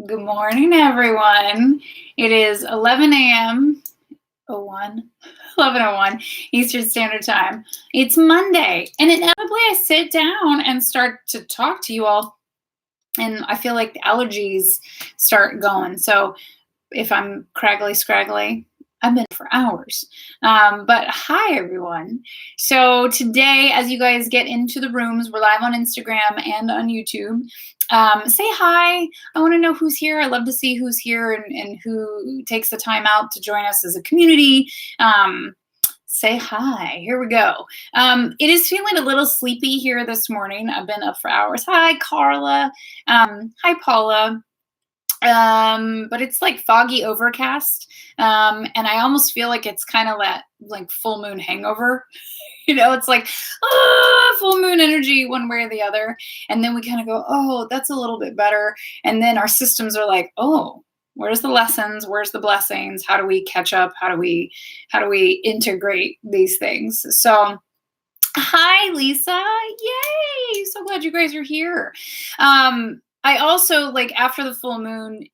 Good morning, everyone. It is 11 a.m. 11:01 Eastern Standard Time. It's Monday, and inevitably I sit down and start to talk to you all, and I feel like the allergies start going. So if I'm scraggly, I've been for hours. But hi, everyone. So today, as you guys get into the rooms, we're live on Instagram and on YouTube. Say hi. I want to know who's here. I love to see who's here and who takes the time out to join us as a community. Say hi. Here we go. It is feeling a little sleepy here this morning. I've been up for hours. Hi, Carla. Hi, Paula. But it's like foggy overcast. And I almost feel like it's kind of that like full moon hangover. It's like, full moon energy one way or the other. And then we kind of go, oh, that's a little bit better. And then our systems are like, oh, where's the lessons? Where's the blessings? How do we catch up? How do we integrate these things? So hi, Lisa. Yay. So glad you guys are here. I also, like, after the full moon,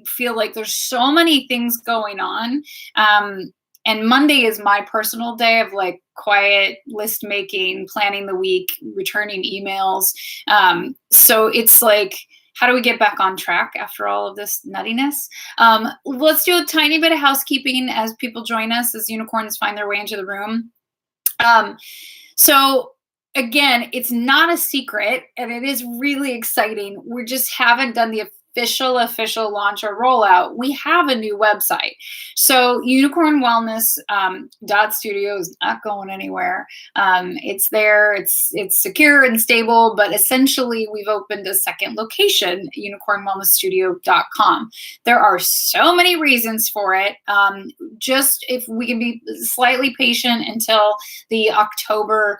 feel like there's so many things going on. And Monday is my personal day of like quiet list making, planning the week, returning emails. So it's like, how do we get back on track after all of this nuttiness? Let's do a tiny bit of housekeeping as people join us, as unicorns find their way into the room. So again, it's not a secret, and it is really exciting. We just haven't done the official launch or rollout. We have a new website. So Unicorn Wellness .studio is not going anywhere. It's there. It's secure and stable, but essentially we've opened a second location, unicornwellnessstudio.com. There are so many reasons for it. Just if we can be slightly patient until the October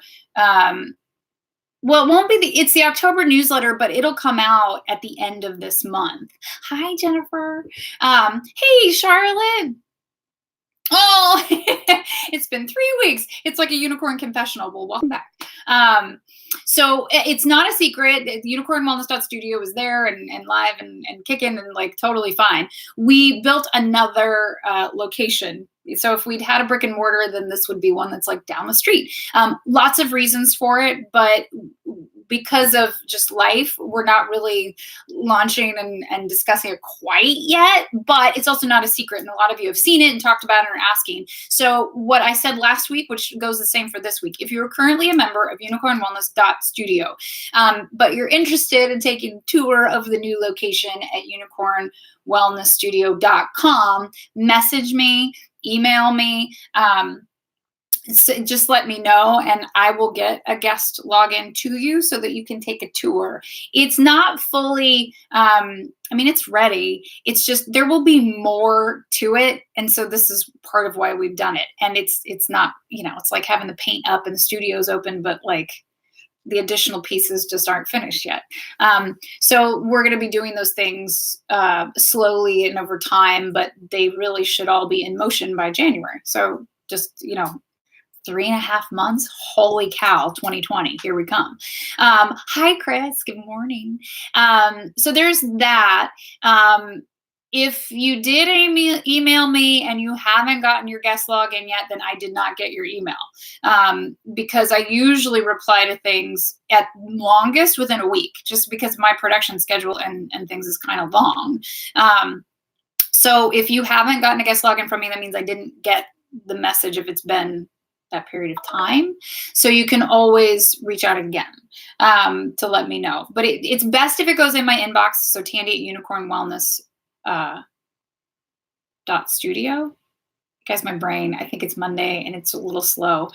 well, it won't be it's the October newsletter, but it'll come out at the end of this month. Hi, Jennifer. Hey, Charlotte. Oh, it's been 3 weeks. It's like a unicorn confessional. Well, welcome back. So it's not a secret. Unicorn Wellness Studio is there and live and kicking and like totally fine. We built another location. So if we'd had a brick and mortar, then this would be one that's like down the street. Lots of reasons for it, but because of just life, we're not really launching and discussing it quite yet, but it's also not a secret. And a lot of you have seen it and talked about it and are asking. So what I said last week, which goes the same for this week, if you're currently a member of Unicorn Wellness Studio, but you're interested in taking a tour of the new location at unicornwellnessstudio.com, message me, email me, so just let me know and I will get a guest login to you so that you can take a tour. It's not fully, it's ready. It's just, there will be more to it. And so this is part of why we've done it. And it's not, it's like having the paint up and the studio's open, but like the additional pieces just aren't finished yet. So we're going to be doing those things slowly and over time, but they really should all be in motion by January. So just, 3.5 months. Holy cow, 2020, here we come. Hi, Chris. Good morning. So there's that. If you did email me and you haven't gotten your guest login yet, then I did not get your email because I usually reply to things at longest within a week, just because my production schedule and things is kind of long. So if you haven't gotten a guest login from me, that means I didn't get the message if it's been that period of time. So you can always reach out again to let me know. But it's best if it goes in my inbox. So Tandy at Unicorn Wellness .studio. Guys, my brain, I think it's Monday and it's a little slow.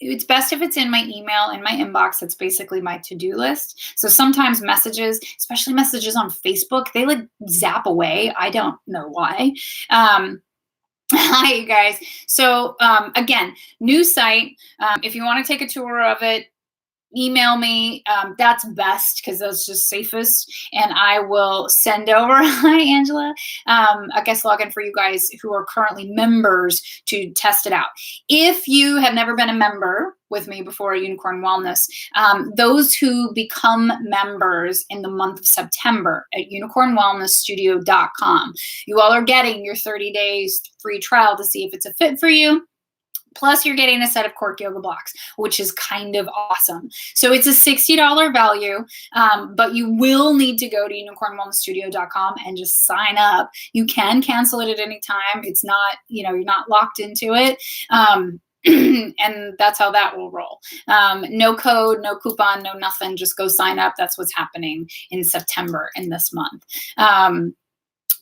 It's best if it's in my email, in my inbox. That's basically my to-do list. So sometimes messages, especially messages on Facebook, they like zap away. I don't know why. Hi, you guys. So again, new site. If you want to take a tour of it, email me. That's best because that's just safest. And I will send over, hi, Angela, a guest login for you guys who are currently members to test it out. If you have never been a member with me before Unicorn Wellness, those who become members in the month of September at unicornwellnessstudio.com, you all are getting your 30 days free trial to see if it's a fit for you. Plus, you're getting a set of cork yoga blocks, which is kind of awesome. So it's a $60 value, but you will need to go to unicornwellnessstudio.com and just sign up. You can cancel it at any time. It's not, you're not locked into it. And that's how that will roll. No code, no coupon, no nothing. Just go sign up. That's what's happening in September in this month.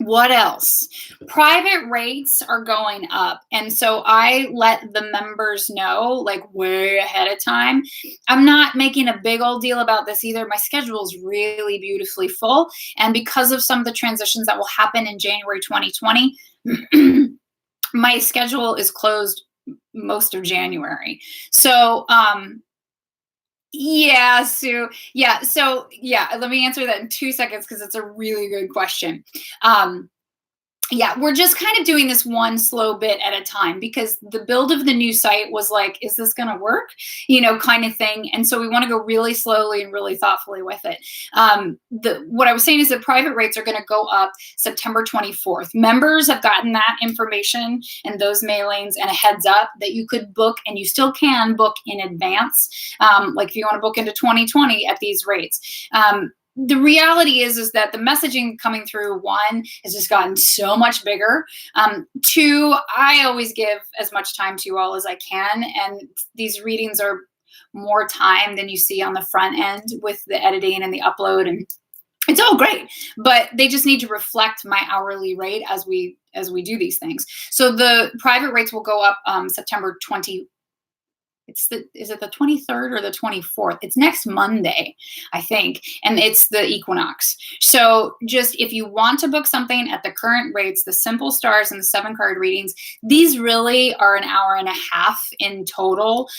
What else? Private rates are going up. And so I let the members know, like, way ahead of time. I'm not making a big old deal about this either. My schedule is really beautifully full. And because of some of the transitions that will happen in January 2020, my schedule is closed most of January. So, yeah, Sue. Yeah. So let me answer that in 2 seconds because it's a really good question. Yeah, we're just kind of doing this one slow bit at a time because the build of the new site was like, is this going to work? Kind of thing. And so we want to go really slowly and really thoughtfully with it. What I was saying is that private rates are going to go up September 24th. Members have gotten that information and those mailings and a heads up that you could book, and you still can book in advance. Like if you want to book into 2020 at these rates. The reality is that the messaging coming through, one, has just gotten so much bigger. Two, I always give as much time to you all as I can. And these readings are more time than you see on the front end with the editing and the upload. And it's all great, but they just need to reflect my hourly rate as we do these things. So the private rates will go up September 20. Is it the 23rd or the 24th? It's next Monday, I think. And it's the equinox. So just if you want to book something at the current rates, the simple stars and the 7-card readings, these really are an hour and a half in total.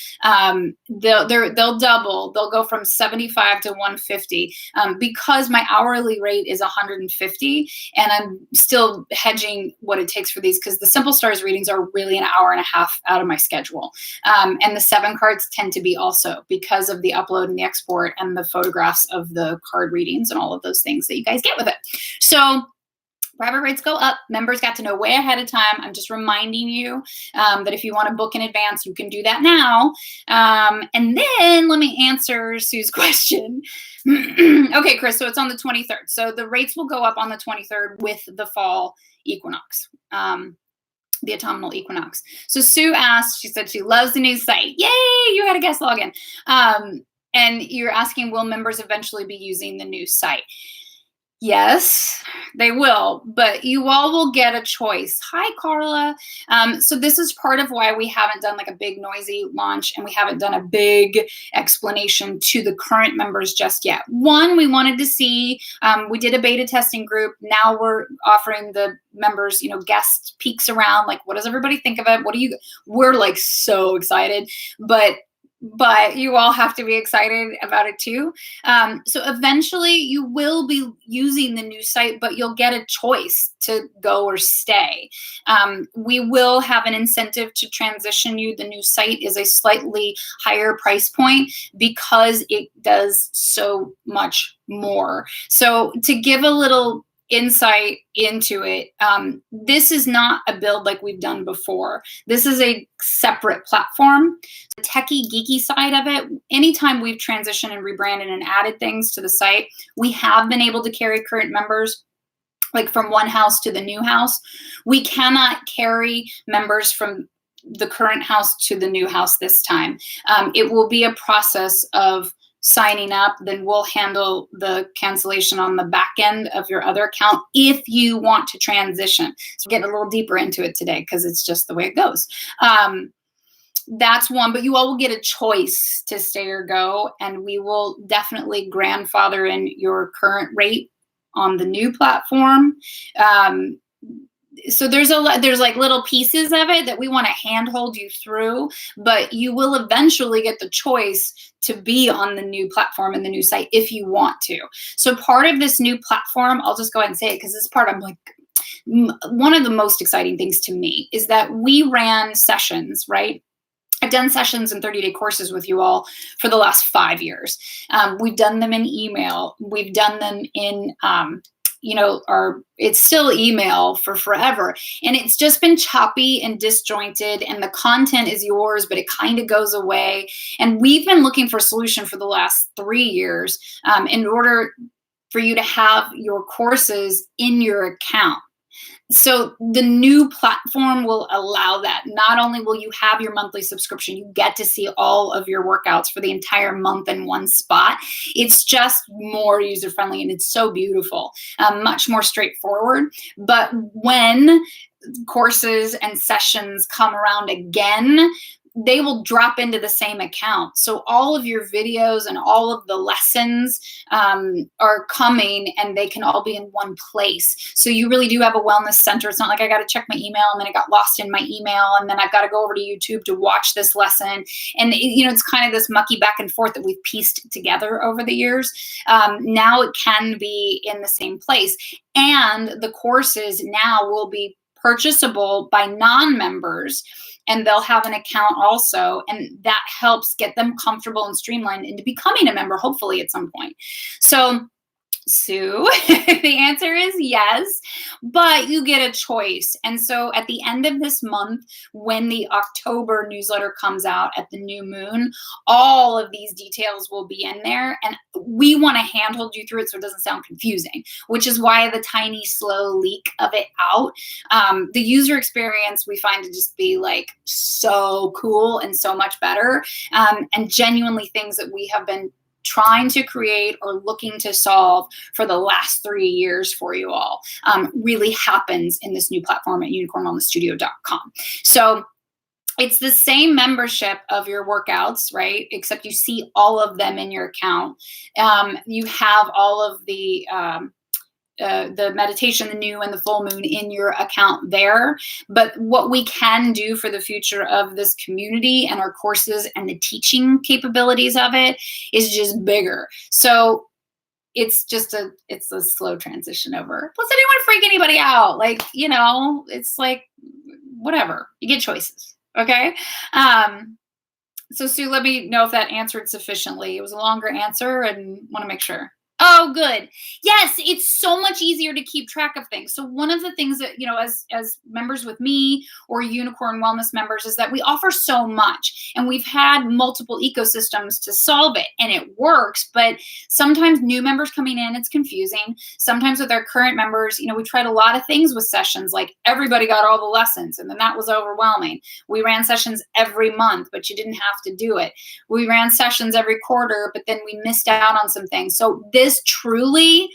They'll double. They'll go from 75 to 150 because my hourly rate is 150, and I'm still hedging what it takes for these because the simple stars readings are really an hour and a half out of my schedule. And the 7 cards tend to be also because of the upload and the export and the photographs of the card readings and all of those things that you guys get with it. So private rates go up. Members got to know way ahead of time. I'm just reminding you that if you want to book in advance, you can do that now. And then let me answer Sue's question. Okay, Chris, so it's on the 23rd. So the rates will go up on the 23rd with the fall equinox. The autumnal equinox. So Sue asked, she said she loves the new site. Yay, you had a guest login. And you're asking, will members eventually be using the new site? Yes, they will, but you all will get a choice. Hi, Carla. So this is part of why we haven't done like a big noisy launch and we haven't done a big explanation to the current members just yet. One, we wanted to see, we did a beta testing group. Now we're offering the members, guest peeks around, like, what does everybody think of it? We're like so excited, but you all have to be excited about it too. So eventually you will be using the new site, but you'll get a choice to go or stay. We will have an incentive to transition you. The new site is a slightly higher price point because it does so much more. So to give a little insight into it, this is not a build like we've done before. This is a separate platform. The techie geeky side of it, anytime we've transitioned and rebranded and added things to the site, we have been able to carry current members like from one house to the new house. We cannot carry members from the current house to the new house this time. It will be a process of signing up, then we'll handle the cancellation on the back end of your other account if you want to transition. So we're getting a little deeper into it today because it's just the way it goes. That's one, but you all will get a choice to stay or go, and we will definitely grandfather in your current rate on the new platform. so there's like little pieces of it that we want to handhold you through, but you will eventually get the choice to be on the new platform and the new site if you want to. So part of this new platform, I'll just go ahead and say it because this part I'm like, one of the most exciting things to me is that we ran sessions, right? I've done sessions and 30-day courses with you all for the last 5 years. We've done them in email. We've done them in, it's still email for forever. And it's just been choppy and disjointed, and the content is yours, but it kind of goes away. And we've been looking for a solution for the last 3 years in order for you to have your courses in your account. So the new platform will allow that. Not only will you have your monthly subscription, you get to see all of your workouts for the entire month in one spot. It's just more user-friendly, and it's so beautiful, much more straightforward. But when courses and sessions come around again, they will drop into the same account. So all of your videos and all of the lessons are coming, and they can all be in one place. So you really do have a wellness center. It's not like I got to check my email and then it got lost in my email and then I've got to go over to YouTube to watch this lesson. And it's kind of this mucky back and forth that we've pieced together over the years. Now it can be in the same place. And the courses now will be purchasable by non-members, and they'll have an account also, and that helps get them comfortable and streamlined into becoming a member, hopefully at some point. So Sue, the answer is yes, but you get a choice. And so at the end of this month, when the October newsletter comes out at the new moon, all of these details will be in there, and we want to handhold you through it so it doesn't sound confusing, which is why the tiny, slow leak of it out. The user experience we find to just be like so cool and so much better, and genuinely things that we have been trying to create or looking to solve for the last 3 years for you all really happens in this new platform at unicornwellnessstudio.com. So it's the same membership of your workouts, right? Except you see all of them in your account. You have all of the meditation, the new and the full moon in your account there. But what we can do for the future of this community and our courses and the teaching capabilities of it is just bigger. So it's a slow transition over. Plus, I didn't want to freak anybody out. Like, it's like, whatever, you get choices. Okay. So Sue, let me know if that answered sufficiently. It was a longer answer and want to make sure. Oh, good. Yes, it's so much easier to keep track of things. So one of the things that, as members with me or Unicorn Wellness members is that we offer so much, and we've had multiple ecosystems to solve it, and it works. But sometimes new members coming in, it's confusing. Sometimes with our current members, we tried a lot of things with sessions, like everybody got all the lessons, and then that was overwhelming. We ran sessions every month, but you didn't have to do it. We ran sessions every quarter, but then we missed out on some things. So this truly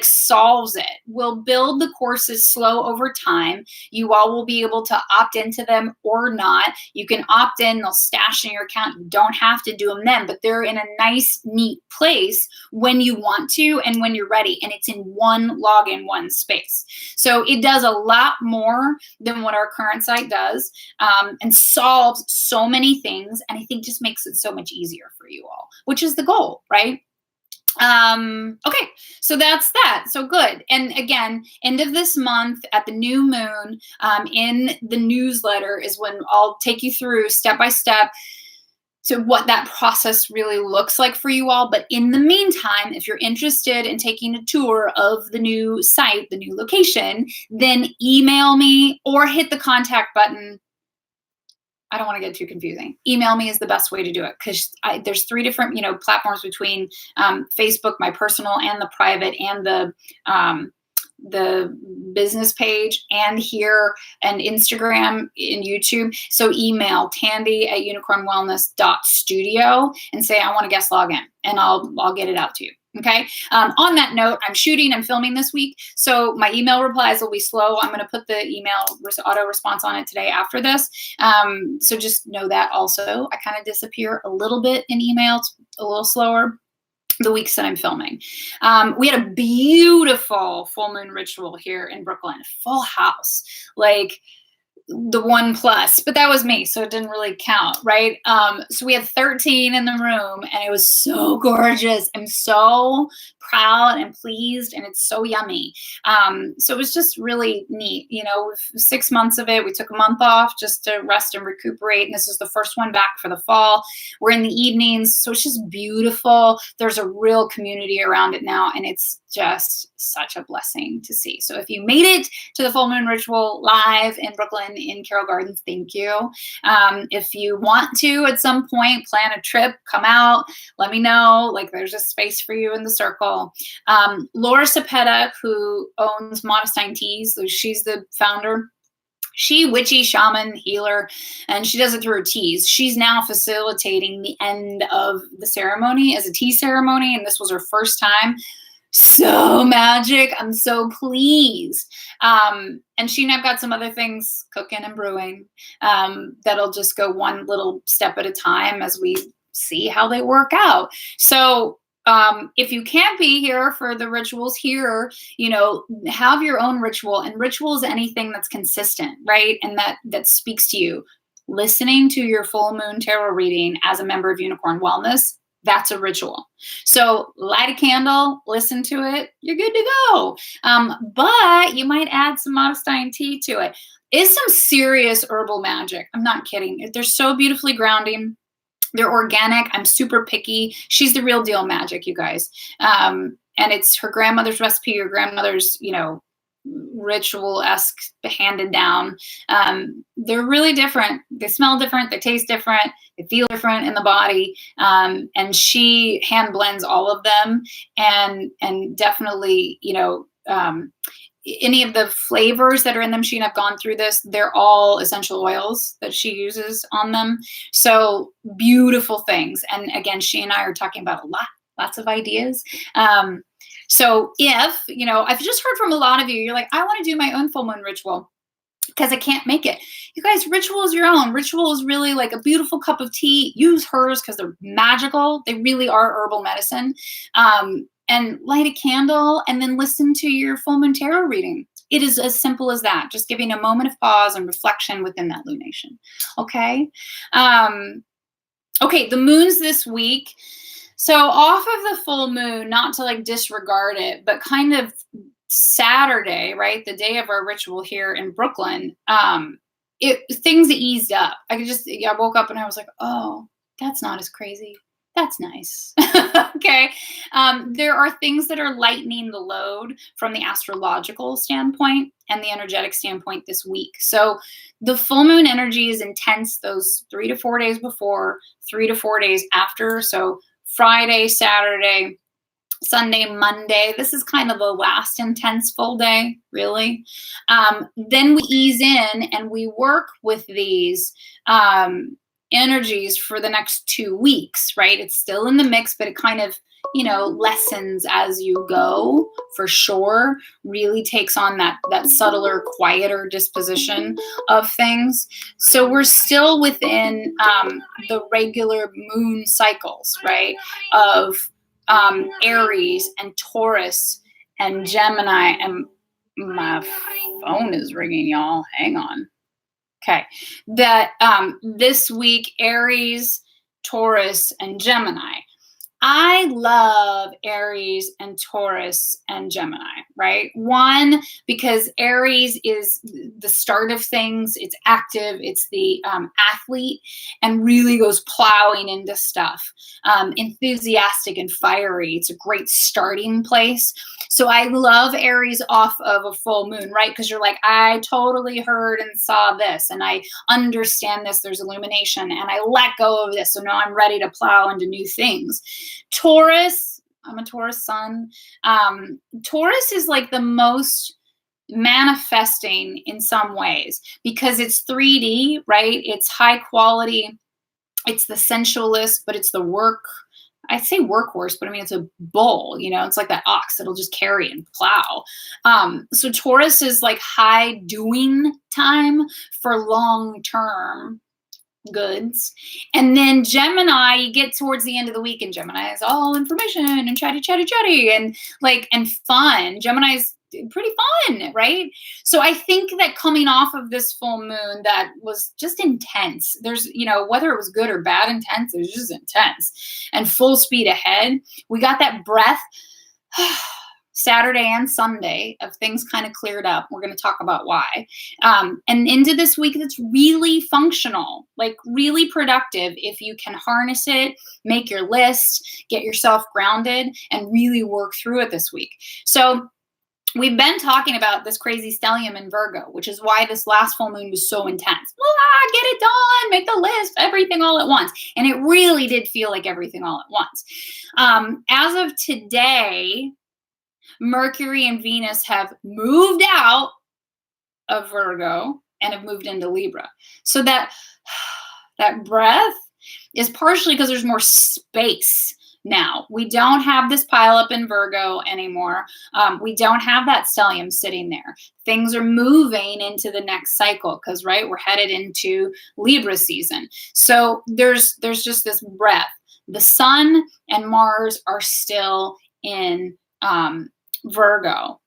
solves it. We'll build the courses slow over time. You all will be able to opt into them or not. You can opt in, they'll stash in your account. You don't have to do them then, but they're in a nice, neat place when you want to and when you're ready. And it's in one login, one space. So it does a lot more than what our current site does, and solves so many things. And I think just makes it so much easier for you all, which is the goal, right? Okay, so that's that. So good. And again, end of this month at the new moon, in the newsletter is when I'll take you through step by step to what that process really looks like for you all. But in the meantime, if you're interested in taking a tour of the new site, the new location, then email me or hit the contact button. I don't want to get too confusing. Email me is the best way to do it, because there's 3 different, platforms between Facebook, my personal, and the private, and the business page, and here, and Instagram and YouTube. So email Tandy@unicornwellness.studio and say, I want to guest log in, and I'll get it out to you. Okay. On that note, I'm filming this week, so my email replies will be slow. I'm going to put the email auto response on it today after this. So just know that also. I kind of disappear a little bit in email. It's a little slower. the weeks that I'm filming. We had a beautiful full moon ritual here in Brooklyn, full house, like the 1+, but that was me, so it didn't really count, right? So we had 13 in the room, and it was so gorgeous. I'm so proud and pleased, and it's so yummy. So it was just really neat. 6 months of it, we took a month off just to rest and recuperate, and this is the first one back for the fall. We're in the evenings, so it's just beautiful. There's a real community around it now, and it's just such a blessing to see. So if you made it to the full moon ritual live in Brooklyn in Carroll Gardens, thank you. If you want to at some point plan a trip, come out, let me know. Like, there's a space for you in the circle. Laura Sept, who owns Modestine Teas, so she's the founder. She witchy shaman healer, and she does it through her teas. She's now facilitating the end of the ceremony as a tea ceremony, and this was her first time. So magic. I'm so pleased. And she and I've got some other things cooking and brewing that'll just go one little step at a time as we see how they work out. So if you can't be here for the rituals here, have your own ritual. And ritual is anything that's consistent, right? And that speaks to you. Listening to your full moon tarot reading as a member of Unicorn Wellness, that's a ritual. So light a candle, listen to it, you're good to go. But you might add some Modestine tea to it. It's some serious herbal magic. I'm not kidding. They're so beautifully grounding. They're organic. I'm super picky. She's the real deal magic, you guys. And it's her grandmother's recipe, your grandmother's, ritual-esque handed down. They're really different. They smell different. They taste different. They feel different in the body. And she hand blends all of them. And definitely, any of the flavors that are in them, she and I've gone through this, they're all essential oils that she uses on them. So beautiful things. And again, she and I are talking about lots of ideas. So if, I've just heard from a lot of you, you're like, I want to do my own full moon ritual because I can't make it. You guys, ritual is your own. Ritual is really like a beautiful cup of tea. Use hers because they're magical. They really are herbal medicine. And light a candle and then listen to your full moon tarot reading. It is as simple as that. Just giving a moment of pause and reflection within that lunation. Okay. Okay. The moons this week. So off of the full moon, not to like disregard it, but kind of Saturday, right? The day of our ritual here in Brooklyn, things eased up. I woke up and I was like, oh, that's not as crazy. That's nice. Okay. There are things that are lightening the load from the astrological standpoint and the energetic standpoint this week. So the full moon energy is intense those 3 to 4 days before, 3 to 4 days after. So Friday, Saturday, Sunday, Monday. This is kind of the last intense full day, really. Then we ease in and we work with these energies for the next 2 weeks, right? It's still in the mix, but it kind of, lessens as you go, for sure. Really takes on that subtler, quieter disposition of things. So we're still within the regular moon cycles, right? Of Aries and Taurus and Gemini. And my phone is ringing, y'all. Hang on. Okay. That this week, Aries, Taurus, and Gemini. I love Aries and Taurus and Gemini, right? One, because Aries is the start of things. It's active. It's the athlete and really goes plowing into stuff. Enthusiastic and fiery. It's a great starting place. So I love Aries off of a full moon, right? Because you're like, I totally heard and saw this, and I understand this. There's illumination, and I let go of this. So now I'm ready to plow into new things. Taurus, I'm a Taurus sun. Taurus is like the most manifesting in some ways because it's 3D, right? It's high quality. It's the sensualist, but it's the work. I'd say workhorse, but I mean, it's a bull, it's like that ox that'll just carry and plow. So Taurus is like high doing time for long term goods. And then Gemini, you get towards the end of the week, and Gemini is all information and chatty and fun. Gemini is pretty fun, right? So I think that coming off of this full moon that was just intense, there's, whether it was good or bad intense, it was just intense and full speed ahead. We got that breath Saturday and Sunday of things kind of cleared up. We're going to talk about why. And into this week that's really functional, like really productive if you can harness it, make your list, get yourself grounded, and really work through it this week. So we've been talking about this crazy stellium in Virgo, which is why this last full moon was so intense. Get it done, make the list, everything all at once. And it really did feel like everything all at once. As of today, Mercury and Venus have moved out of Virgo and have moved into Libra. So that breath is partially because there's more space now. We don't have this pileup in Virgo anymore. We don't have that stellium sitting there. Things are moving into the next cycle because, right, we're headed into Libra season. So there's just this breath. The Sun and Mars are still in Virgo.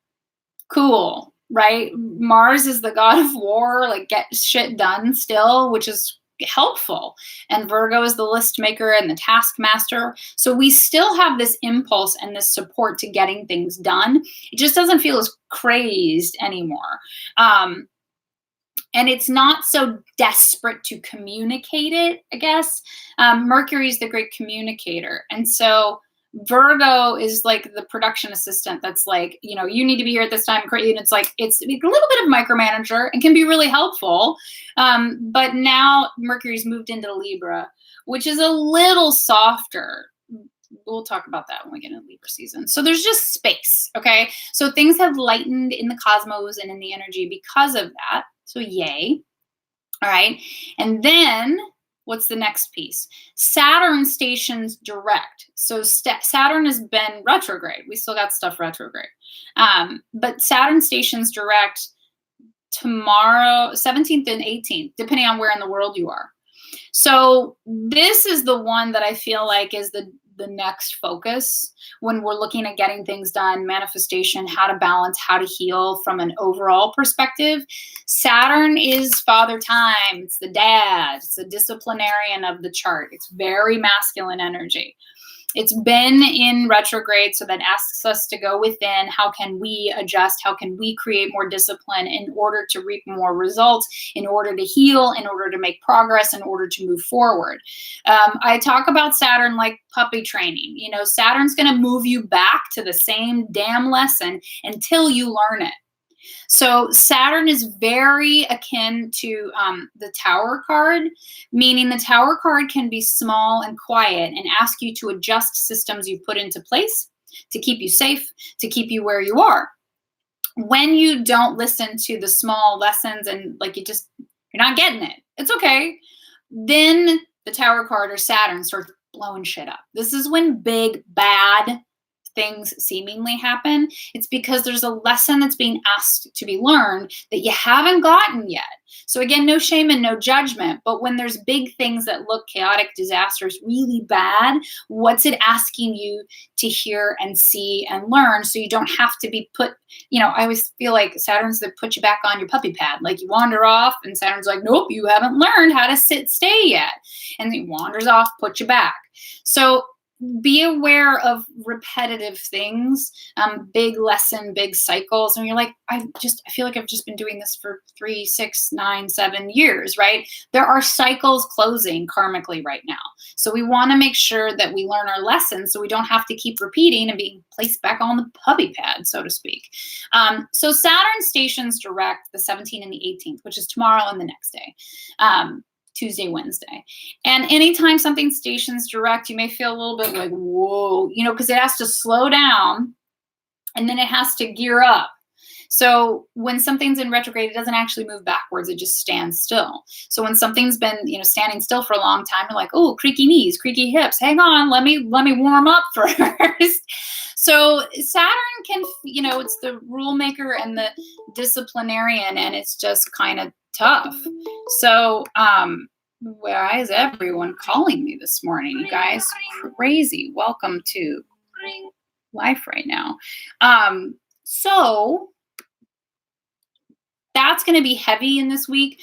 Cool, right? Mars is the god of war, like get shit done still, which is helpful. And Virgo is the list maker and the taskmaster. So we still have this impulse and this support to getting things done. It just doesn't feel as crazed anymore. And it's not so desperate to communicate it, I guess. Mercury is the great communicator. And so Virgo is like the production assistant that's like, you need to be here at this time. And it's like, it's a little bit of micromanager and can be really helpful. But now Mercury's moved into Libra, which is a little softer. We'll talk about that when we get into Libra season. So there's just space, okay? So things have lightened in the cosmos and in the energy because of that. So yay. All right. And then what's the next piece? Saturn stations direct. So Saturn has been retrograde. We still got stuff retrograde. But Saturn stations direct tomorrow, 17th and 18th, depending on where in the world you are. So this is the one that I feel like is the next focus when we're looking at getting things done, manifestation, how to balance, how to heal from an overall perspective. Saturn is father time. It's the dad. It's the disciplinarian of the chart. It's very masculine energy. It's been in retrograde, so that asks us to go within. How can we adjust? How can we create more discipline in order to reap more results, in order to heal, in order to make progress, in order to move forward? I talk about Saturn like puppy training. Saturn's going to move you back to the same damn lesson until you learn it. So Saturn is very akin to the Tower card, meaning the Tower card can be small and quiet and ask you to adjust systems you've put into place to keep you safe, to keep you where you are. When you don't listen to the small lessons and you're not getting it, it's okay. Then the Tower card or Saturn starts blowing shit up. This is when big, bad things seemingly happen. It's because there's a lesson that's being asked to be learned that you haven't gotten yet. So again, no shame and no judgment, but when there's big things that look chaotic, disastrous, really bad, what's it asking you to hear and see and learn so you don't have to be put, I always feel like Saturn's that put you back on your puppy pad. Like you wander off and Saturn's like, nope, you haven't learned how to stay yet. And he wanders off, put you back. So be aware of repetitive things, big lesson, big cycles. And you're like, I feel like I've just been doing this for 3, 6, 9, 7 years, right? There are cycles closing karmically right now. So we want to make sure that we learn our lessons so we don't have to keep repeating and being placed back on the puppy pad, so to speak. So Saturn stations direct the 17th and the 18th, which is tomorrow and the next day. Tuesday, Wednesday. And anytime something stations direct, you may feel a little bit like, whoa, because it has to slow down and then it has to gear up. So when something's in retrograde, it doesn't actually move backwards. It just stands still. So when something's been, standing still for a long time, you're like, oh, creaky knees, creaky hips. Hang on, let me warm up first. So Saturn can, it's the rule maker and the disciplinarian, and it's just kind of tough. So Why is everyone calling me this morning, you guys? Crazy. Welcome to life right now. So that's going to be heavy in this week.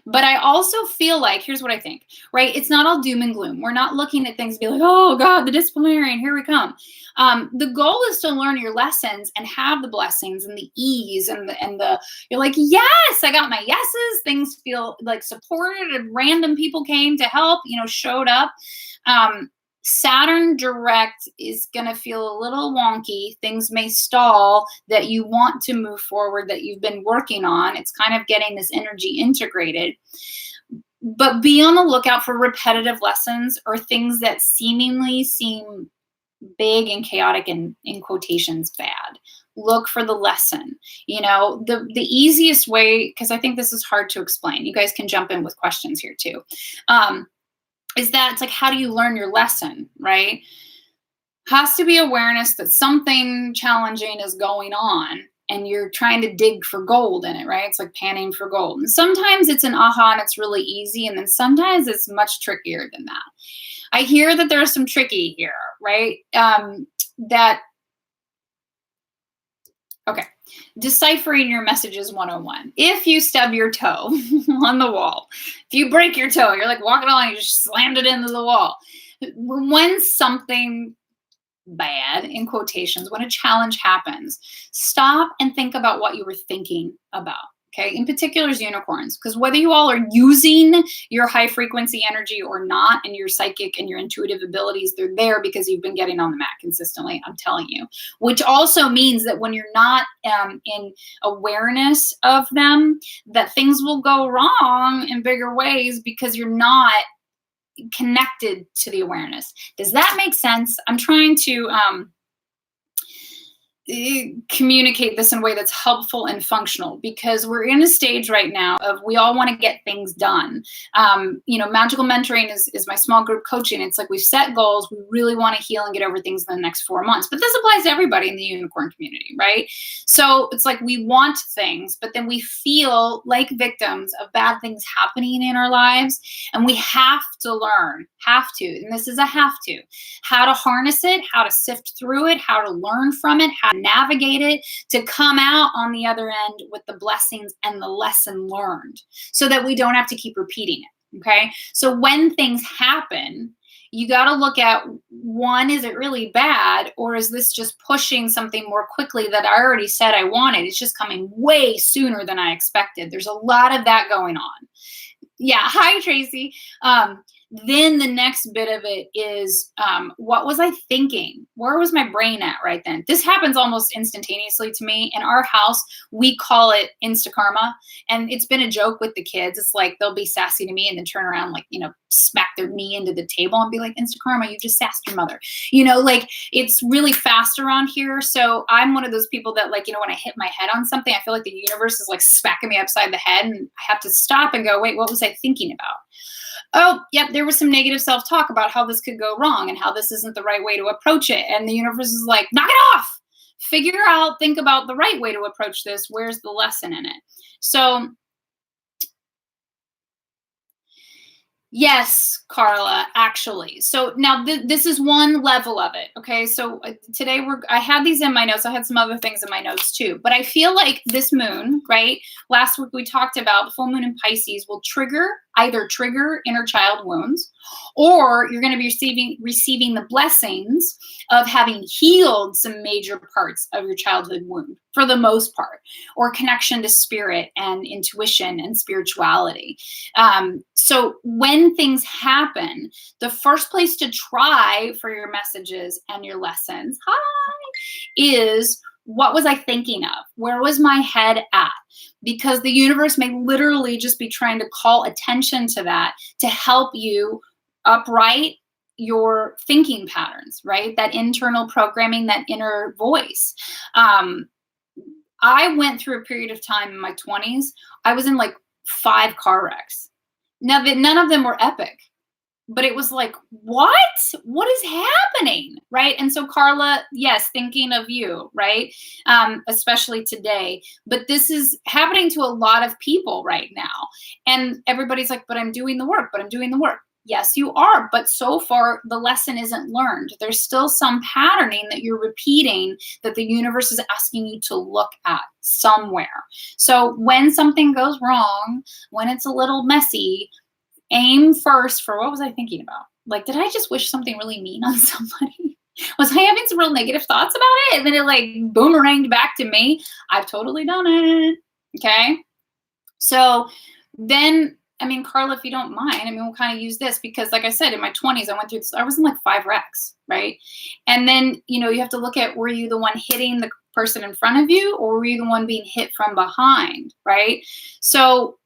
But I also feel like, here's what I think, right? It's not all doom and gloom. We're not looking at things and be like, oh God, the disciplinarian, here we come. The goal is to learn your lessons and have the blessings and the ease and the you're like, yes, I got my yeses. Things feel like supported and random people came to help, showed up. Saturn direct is going to feel a little wonky. Things may stall that you want to move forward, that you've been working on. It's kind of getting this energy integrated. But be on the lookout for repetitive lessons or things that seemingly seem big and chaotic and in quotations bad. Look for the lesson. The easiest way, because I think this is hard to explain. You guys can jump in with questions here too. Is that it's like, how do you learn your lesson, right? Has to be awareness that something challenging is going on and you're trying to dig for gold in it, right? It's like panning for gold. And sometimes it's an aha and it's really easy. And then sometimes it's much trickier than that. I hear that there's some tricky here, right? Okay. Deciphering your messages 101. If you stub your toe on the wall, if you break your toe, you're like walking along, you just slammed it into the wall. When something bad, in quotations, when a challenge happens, stop and think about what you were thinking about. Okay, in particular is unicorns, because whether you all are using your high frequency energy or not, and your psychic and your intuitive abilities, they're there because you've been getting on the mat consistently, I'm telling you, which also means that when you're not in awareness of them, that things will go wrong in bigger ways because you're not connected to the awareness. Does that make sense? I'm trying to communicate this in a way that's helpful and functional, because we're in a stage right now of we all want to get things done. Magical mentoring is my small group coaching. It's like we've set goals. We really want to heal and get over things in the next 4 months. But this applies to everybody in the unicorn community, right? So it's like we want things, but then we feel like victims of bad things happening in our lives. And we have to learn, and this is a have to, how to harness it, how to sift through it, how to learn from it, how to navigate it, to come out on the other end with the blessings and the lesson learned, so that we don't have to keep repeating it. Okay. So when things happen, you got to look at, one, is it really bad, or is this just pushing something more quickly that I already said I wanted? It's just coming way sooner than I expected. There's a lot of that going on. Yeah. Hi, Tracy. Then the next bit of it is, what was I thinking? Where was my brain at right then? This happens almost instantaneously to me. In our house, we call it insta karma. And it's been a joke with the kids. It's like, they'll be sassy to me and then turn around, like, smack their knee into the table and be like, insta karma, you just sassed your mother. It's really fast around here. So I'm one of those people that, like, when I hit my head on something, I feel like the universe is like smacking me upside the head, and I have to stop and go, wait, what was I thinking about? Oh, yep, there was some negative self-talk about how this could go wrong and how this isn't the right way to approach it. And the universe is like, knock it off. Figure out, think about the right way to approach this. Where's the lesson in it? So, yes, Carla, actually. So now this is one level of it. Okay. So today I had these in my notes. I had some other things in my notes too, but I feel like this moon, right? Last week we talked about the full moon in Pisces will either trigger inner child wounds, or you're going to be receiving the blessings of having healed some major parts of your childhood wound for the most part, or connection to spirit and intuition and spirituality. So when things happen, the first place to try for your messages and your lessons, is, what was I thinking of? Where was my head at? Because the universe may literally just be trying to call attention to that to help you upright your thinking patterns, right? That internal programming, that inner voice. I went through a period of time in my 20s. I was in like 5 car wrecks. Now, none of them were epic. but it was like, what is happening, right? And so Carla, yes, thinking of you, right? Especially today, but this is happening to a lot of people right now, and everybody's like, but I'm doing the work, but I'm doing the work. Yes, you are, but so far the lesson isn't learned. There's still some patterning that you're repeating that the universe is asking you to look at somewhere. So when something goes wrong, when it's a little messy, aim first for, what was I thinking about? Like, did I just wish something really mean on somebody? Was I having some real negative thoughts about it? And then it like boomeranged back to me. I've totally done it. Okay. So then, I mean, Carla, if you don't mind, I mean, we'll kind of use this because, like I said, in my 20s, I went through this. I was in like 5 wrecks, right? And then, you have to look at, were you the one hitting the person in front of you, or were you the one being hit from behind, right? So,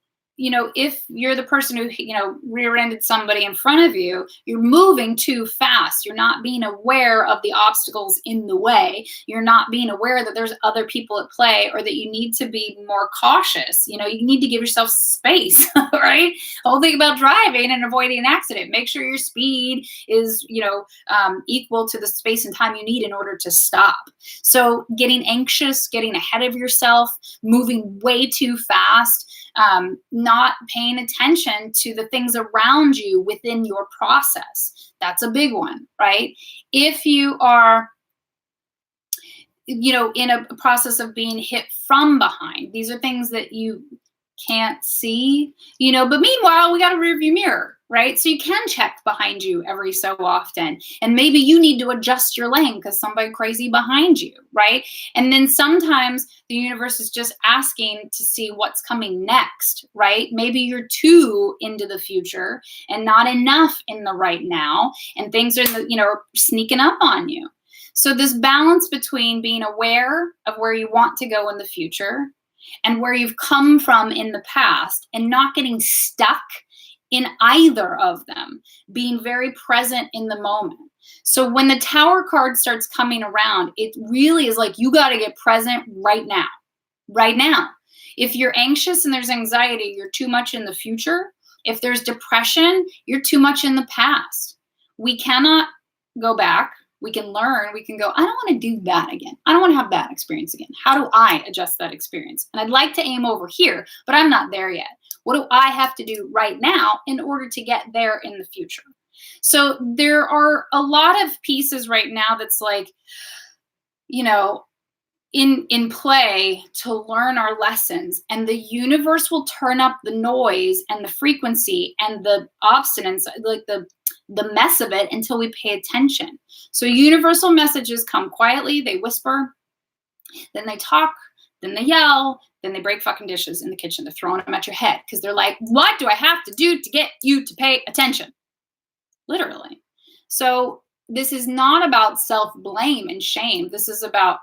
if you're the person who, rear-ended somebody in front of you, you're moving too fast. You're not being aware of the obstacles in the way. You're not being aware that there's other people at play, or that you need to be more cautious. You need to give yourself space, right? The whole thing about driving and avoiding an accident, make sure your speed is, equal to the space and time you need in order to stop. So getting anxious, getting ahead of yourself, moving way too fast, not paying attention to the things around you within your process. That's a big one, right? If you are, in a process of being hit from behind, these are things that you can't see, but meanwhile, we got a rearview mirror, right? So you can check behind you every so often. And maybe you need to adjust your lane because somebody crazy behind you, right? And then sometimes the universe is just asking to see what's coming next, right? Maybe you're too into the future and not enough in the right now, and things are, sneaking up on you. So this balance between being aware of where you want to go in the future and where you've come from in the past, and not getting stuck in either of them, being very present in the moment. So when the Tower card starts coming around, it really is like, you got to get present right now, right now. If you're anxious and there's anxiety, you're too much in the future. If there's depression, you're too much in the past. We cannot go back. We can learn, we can go, I don't want to do that again. I don't want to have that experience again. How do I adjust that experience? And I'd like to aim over here, but I'm not there yet. What do I have to do right now in order to get there in the future? So there are a lot of pieces right now that's like, in play to learn our lessons, and the universe will turn up the noise and the frequency and the obstinance, like the mess of it, until we pay attention. So universal messages come quietly, they whisper, then they talk, then they yell, then they break fucking dishes in the kitchen. They're throwing them at your head because they're like, what do I have to do to get you to pay attention? Literally. So this is not about self-blame and shame. This is about,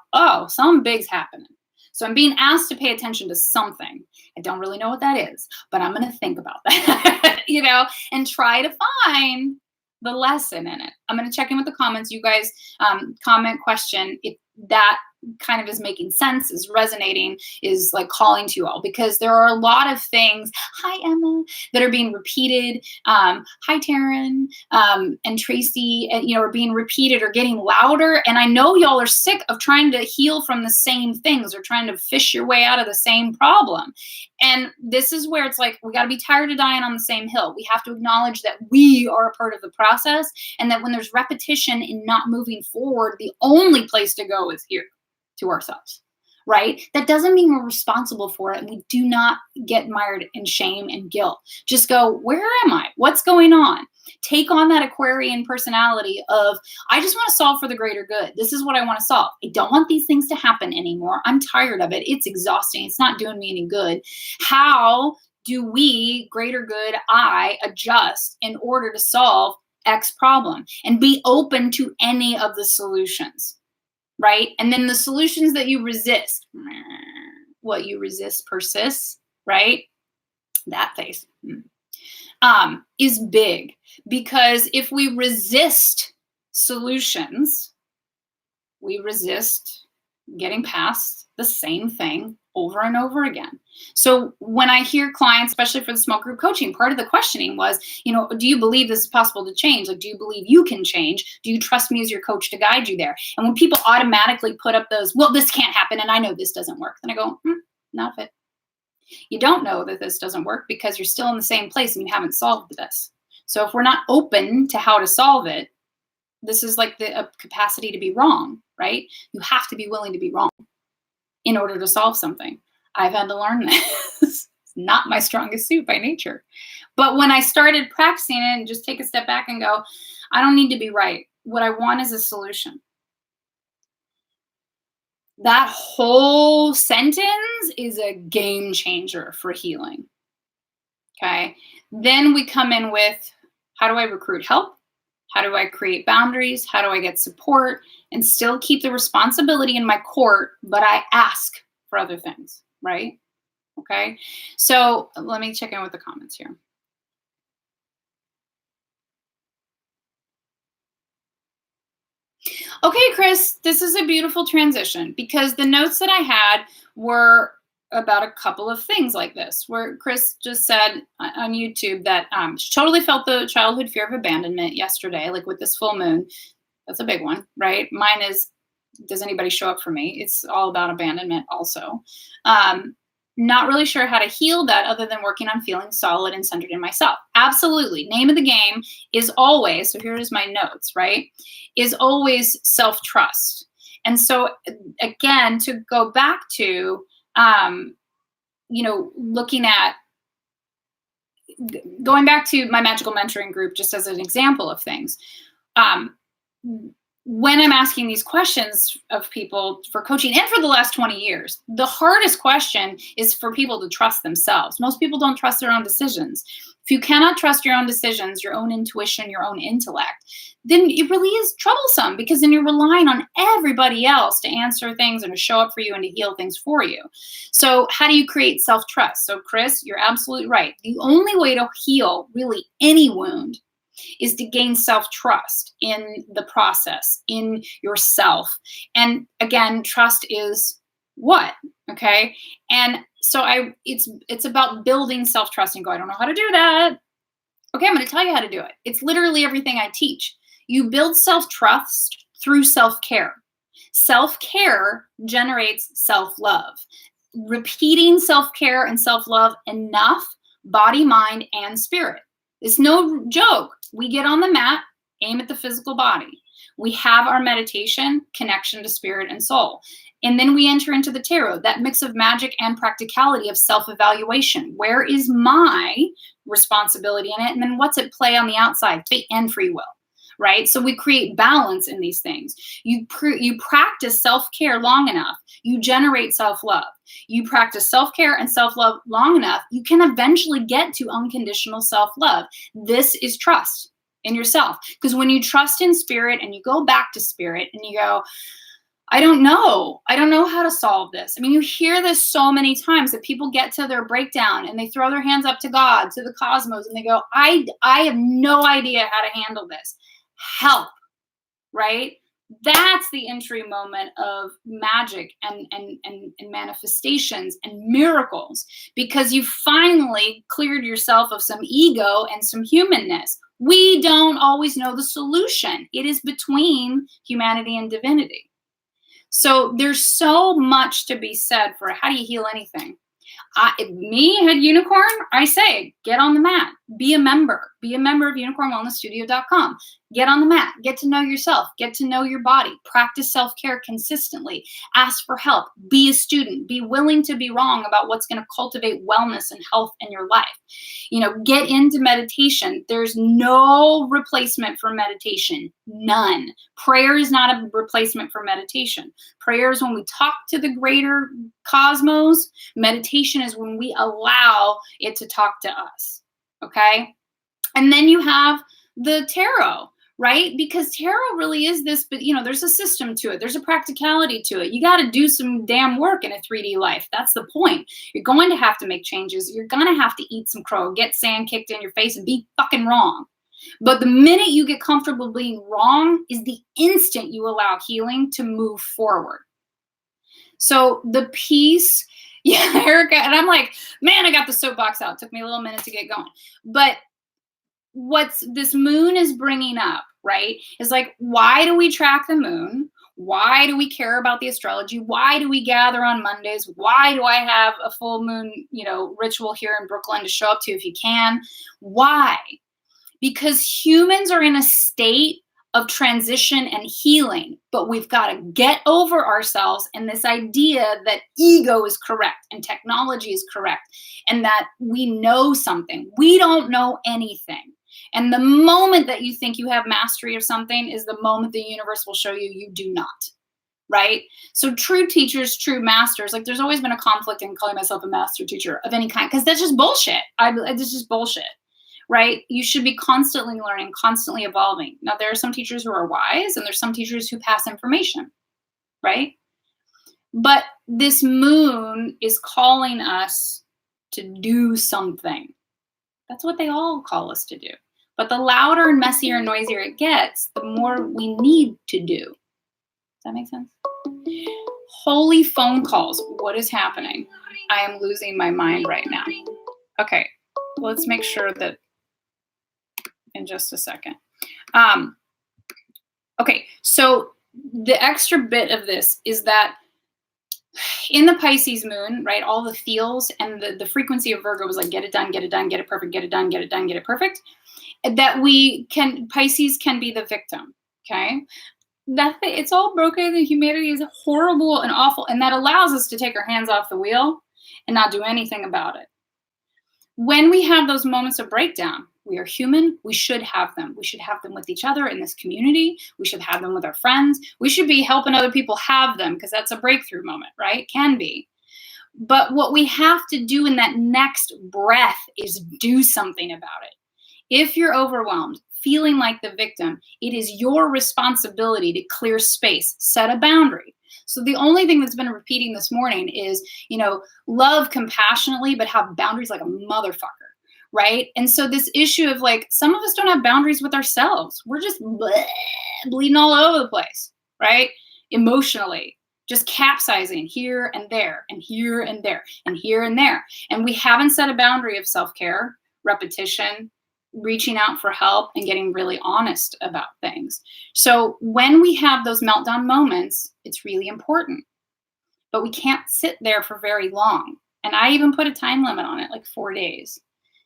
something big's happening. So I'm being asked to pay attention to something. I don't really know what that is, but I'm going to think about that, and try to find the lesson in it. I'm going to check in with the comments. You guys comment, question if that kind of is making sense, is resonating, is like calling to you all, because there are a lot of things, hi Emma, that are being repeated. Hi Taryn, and Tracy, and are being repeated or getting louder. And I know y'all are sick of trying to heal from the same things, or trying to fish your way out of the same problem. And this is where it's like, we got to be tired of dying on the same hill. We have to acknowledge that we are a part of the process, and that when there's repetition in not moving forward, the only place to go is here, to ourselves, right? That doesn't mean we're responsible for it. And we do not get mired in shame and guilt. Just go, where am I? What's going on? Take on that Aquarian personality of, I just want to solve for the greater good. This is what I want to solve. I don't want these things to happen anymore. I'm tired of it. It's exhausting. It's not doing me any good. How do we, greater good, I, adjust in order to solve X problem? And be open to any of the solutions. Right? And then the solutions that you resist, what you resist persists, right? That face is big, because if we resist solutions, we resist getting past the same thing over and over again. So when I hear clients, especially for the small group coaching, part of the questioning was, do you believe this is possible to change? Like, do you believe you can change? Do you trust me as your coach to guide you there? And when people automatically put up those, well, this can't happen, and I know this doesn't work, then I go, not fit. You don't know that this doesn't work because you're still in the same place and you haven't solved this. So if we're not open to how to solve it, this is like the capacity to be wrong, right? You have to be willing to be wrong in order to solve something. I've had to learn this. It's not my strongest suit by nature. But when I started practicing it and just take a step back and go, I don't need to be right. What I want is a solution. That whole sentence is a game changer for healing. Okay. Then we come in with, how do I recruit help? How do I create boundaries? How do I get support and still keep the responsibility in my court, but I ask for other things, right? Okay. So let me check in with the comments here. Okay, Chris, this is a beautiful transition because the notes that I had were about a couple of things like this, where Chris just said on YouTube that she totally felt the childhood fear of abandonment yesterday, like with this full moon. That's a big one, right? Mine is, does anybody show up for me? It's all about abandonment also. Not really sure how to heal that other than working on feeling solid and centered in myself. Absolutely. Name of the game is always, so here's my notes, right? Is always self-trust. And so again, to go back to, looking at, going back to my magical mentoring group, just as an example of things, when I'm asking these questions of people for coaching and for the last 20 years, the hardest question is for people to trust themselves. Most people don't trust their own decisions. If you cannot trust your own decisions, your own intuition, your own intellect, then it really is troublesome because then you're relying on everybody else to answer things and to show up for you and to heal things for you. So how do you create self-trust? So Chris, you're absolutely right. The only way to heal really any wound is to gain self-trust in the process, in yourself. And again, trust is what? Okay. And so it's about building self-trust and go, I don't know how to do that. Okay, I'm going to tell you how to do it. It's literally everything I teach. You build self-trust through self-care. Self-care generates self-love. Repeating self-care and self-love enough, body, mind, and spirit. It's no joke. We get on the mat, aim at the physical body. We have our meditation, connection to spirit and soul. And then we enter into the tarot, that mix of magic and practicality of self-evaluation. Where is my responsibility in it? And then what's at play on the outside? Fate and free will, right? So we create balance in these things. You practice self-care long enough, you generate self-love. You practice self-care and self-love long enough, you can eventually get to unconditional self-love. This is trust in yourself. Because when you trust in spirit and you go back to spirit and you go, I don't know how to solve this. I mean, you hear this so many times that people get to their breakdown and they throw their hands up to God, to the cosmos, and they go, I have no idea how to handle this. Help, right? That's the entry moment of magic and manifestations and miracles, because you finally cleared yourself of some ego and some humanness. We don't always know the solution. It is between humanity and divinity. So there's so much to be said for how do you heal anything. Me, Head Unicorn, I say, get on the mat. Be a member. Be a member of unicornwellnessstudio.com. Get on the mat. Get to know yourself. Get to know your body. Practice self-care consistently. Ask for help. Be a student. Be willing to be wrong about what's going to cultivate wellness and health in your life. Get into meditation. There's no replacement for meditation. None. Prayer is not a replacement for meditation. Prayer is when we talk to the greater cosmos. Meditation is when we allow it to talk to us. Okay? And then you have the tarot, right? Because tarot really is this, but there's a system to it. There's a practicality to it. You got to do some damn work in a 3D life. That's the point. You're going to have to make changes. You're going to have to eat some crow, get sand kicked in your face, and be fucking wrong. But the minute you get comfortable being wrong is the instant you allow healing to move forward. So the piece Yeah, Erica. And I'm like, man, I got the soapbox out. It took me a little minute to get going. But what's this moon is bringing up, right, is like, why do we track the moon? Why do we care about the astrology? Why do we gather on Mondays? Why do I have a full moon, ritual here in Brooklyn to show up to if you can? Why? Because humans are in a state of transition and healing, but we've got to get over ourselves and this idea that ego is correct and technology is correct and that we know something. We don't know anything. And the moment that you think you have mastery of something is the moment the universe will show you you do not. Right? So true teachers, true masters, like there's always been a conflict in calling myself a master teacher of any kind, because that's just bullshit. It's just bullshit. Right? You should be constantly learning, constantly evolving. Now, there are some teachers who are wise and there's some teachers who pass information, right? But this moon is calling us to do something. That's what they all call us to do. But the louder and messier and noisier it gets, the more we need to do. Does that make sense? Holy phone calls. What is happening? I am losing my mind right now. Okay, let's make sure that in just a second. Okay, so the extra bit of this is that in the Pisces moon, right, all the feels and the frequency of Virgo was like, get it done, get it done, get it perfect, get it done, get it done, get it perfect. That Pisces can be the victim, okay? It's all broken, and humanity is horrible and awful, and that allows us to take our hands off the wheel and not do anything about it. When we have those moments of breakdown, we are human. We should have them. We should have them with each other in this community. We should have them with our friends. We should be helping other people have them because that's a breakthrough moment, right? Can be. But what we have to do in that next breath is do something about it. If you're overwhelmed, feeling like the victim, it is your responsibility to clear space, set a boundary. So the only thing that's been repeating this morning is, love compassionately, but have boundaries like a motherfucker, right? And so this issue of like, some of us don't have boundaries with ourselves. We're just bleeding all over the place, right? Emotionally, just capsizing here and there and here and there and here and there. And we haven't set a boundary of self-care, repetition, reaching out for help, and getting really honest about things. So when we have those meltdown moments, it's really important. But we can't sit there for very long. And I even put a time limit on it, like 4 days.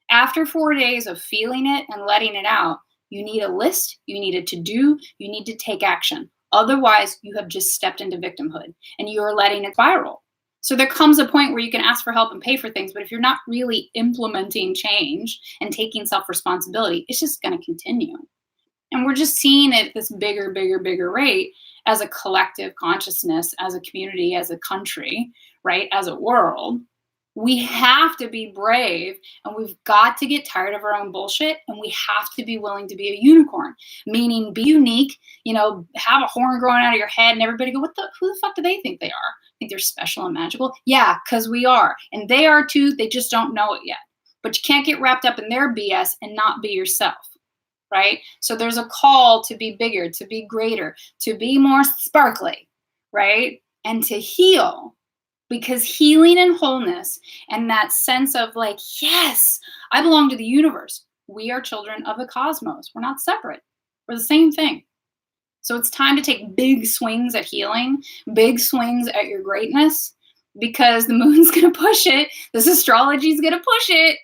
After 4 days of feeling it and letting it out, you need a list, you need a to-do, you need to take action. Otherwise, you have just stepped into victimhood and you're letting it spiral. So there comes a point where you can ask for help and pay for things, but if you're not really implementing change and taking self-responsibility, it's just going to continue. And we're just seeing it at this bigger rate as a collective consciousness, as a community, as a country, right, as a world. We have to be brave, and we've got to get tired of our own bullshit, and we have to be willing to be a unicorn, meaning be unique, have a horn growing out of your head, and everybody go, who the fuck do they think they are? Think they're special and magical? Yeah, because we are. And they are too, they just don't know it yet. But you can't get wrapped up in their BS and not be yourself, right? So there's a call to be bigger, to be greater, to be more sparkly, right? And to heal. Because healing and wholeness and that sense of like, yes, I belong to the universe. We are children of the cosmos. We're not separate. We're the same thing. So it's time to take big swings at healing, big swings at your greatness, because the moon's going to push it. This astrology is going to push it.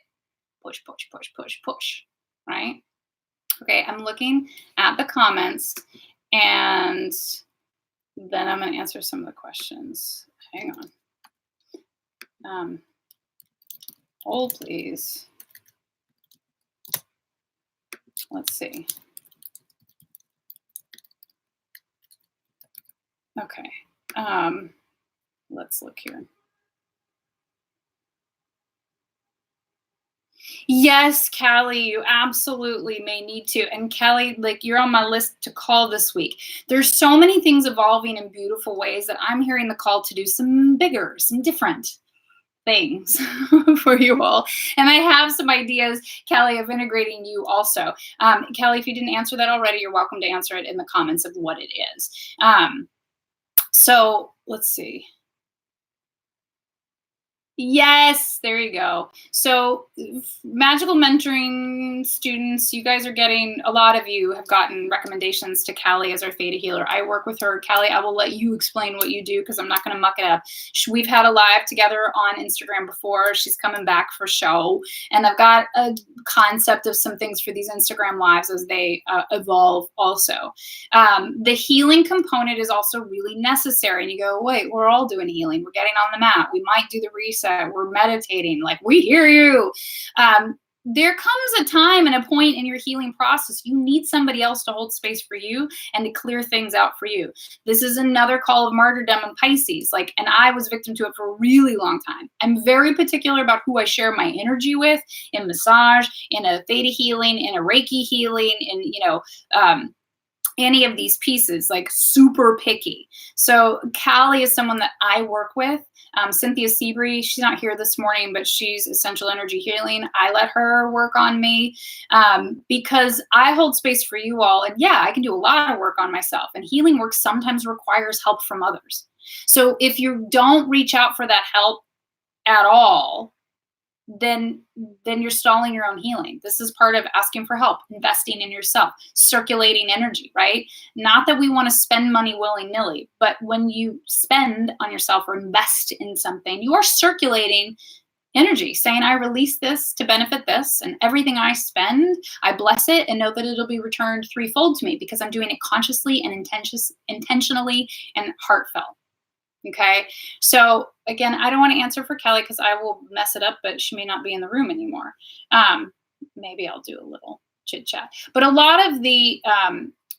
Push, push, push, push, push, right? Okay, I'm looking at the comments, and then I'm going to answer some of the questions. Hang on. Hold, please. Let's see. Okay. Let's look here. Yes, Callie, you absolutely may need to. And Callie, like, you're on my list to call this week. There's so many things evolving in beautiful ways that I'm hearing the call to do some bigger, some different things for you all. And I have some ideas, Callie, of integrating you also. Callie, if you didn't answer that already, you're welcome to answer it in the comments of what it is. So let's see. Yes, there you go. So, magical mentoring students, you guys are getting, a lot of you have gotten recommendations to Callie as our theta healer. I work with her. Callie, I will let you explain what you do because I'm not going to muck it up. We've had a live together on Instagram before. She's coming back for show. And I've got a concept of some things for these Instagram lives as they evolve also. The healing component is also really necessary. And you go, wait, we're all doing healing. We're getting on the mat. We might do the reset. We're meditating. Like, we hear you. There comes a time and a point in your healing process. You need somebody else to hold space for you and to clear things out for you. This is another call of martyrdom in Pisces. Like, and I was victim to it for a really long time. I'm very particular about who I share my energy with in massage, in a theta healing, in a Reiki healing, in, any of these pieces, like super picky. So Callie is someone that I work with. Cynthia Seabury, she's not here this morning, but she's Essential Energy Healing. I let her work on me because I hold space for you all. And yeah, I can do a lot of work on myself. And healing work sometimes requires help from others. So if you don't reach out for that help at all, then you're stalling your own healing. This is part of asking for help, investing in yourself, circulating energy, right? Not that we want to spend money willy-nilly, but when you spend on yourself or invest in something, you are circulating energy, saying, I release this to benefit this, and everything I spend, I bless it and know that it'll be returned threefold to me because I'm doing it consciously and intentionally and heartfelt. Okay. So again, I don't want to answer for Kelly because I will mess it up, but she may not be in the room anymore. Maybe I'll do a little chit chat, but a lot of the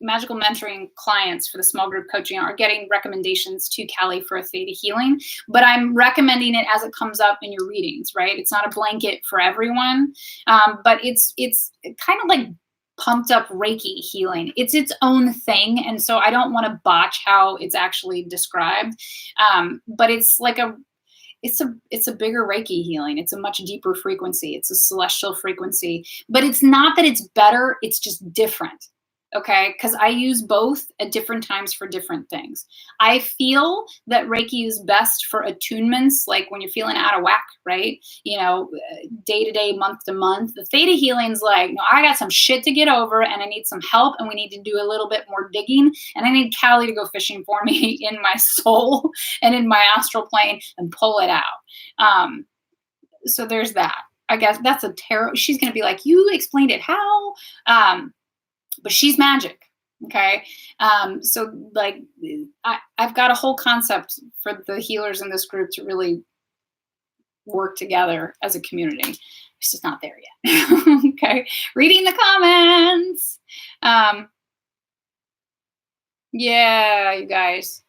magical mentoring clients for the small group coaching are getting recommendations to Kelly for a theta healing, but I'm recommending it as it comes up in your readings, right? It's not a blanket for everyone, but it's kind of like pumped up Reiki healing. It's its own thing. And so I don't want to botch how it's actually described. But it's like it's a bigger Reiki healing. It's a much deeper frequency. It's a celestial frequency, but it's not that it's better. It's just different. Okay. Cause I use both at different times for different things. I feel that Reiki is best for attunements, like when you're feeling out of whack, right? Day to day, month to month. The theta healing's like, no, I got some shit to get over and I need some help and we need to do a little bit more digging. And I need Callie to go fishing for me in my soul and in my astral plane and pull it out. So there's that. I guess that's a tarot. She's going to be like, you explained it how? But she's magic. Okay. So like I've got a whole concept for the healers in this group to really work together as a community. It's just not there yet. Okay. Reading the comments. Yeah, you guys.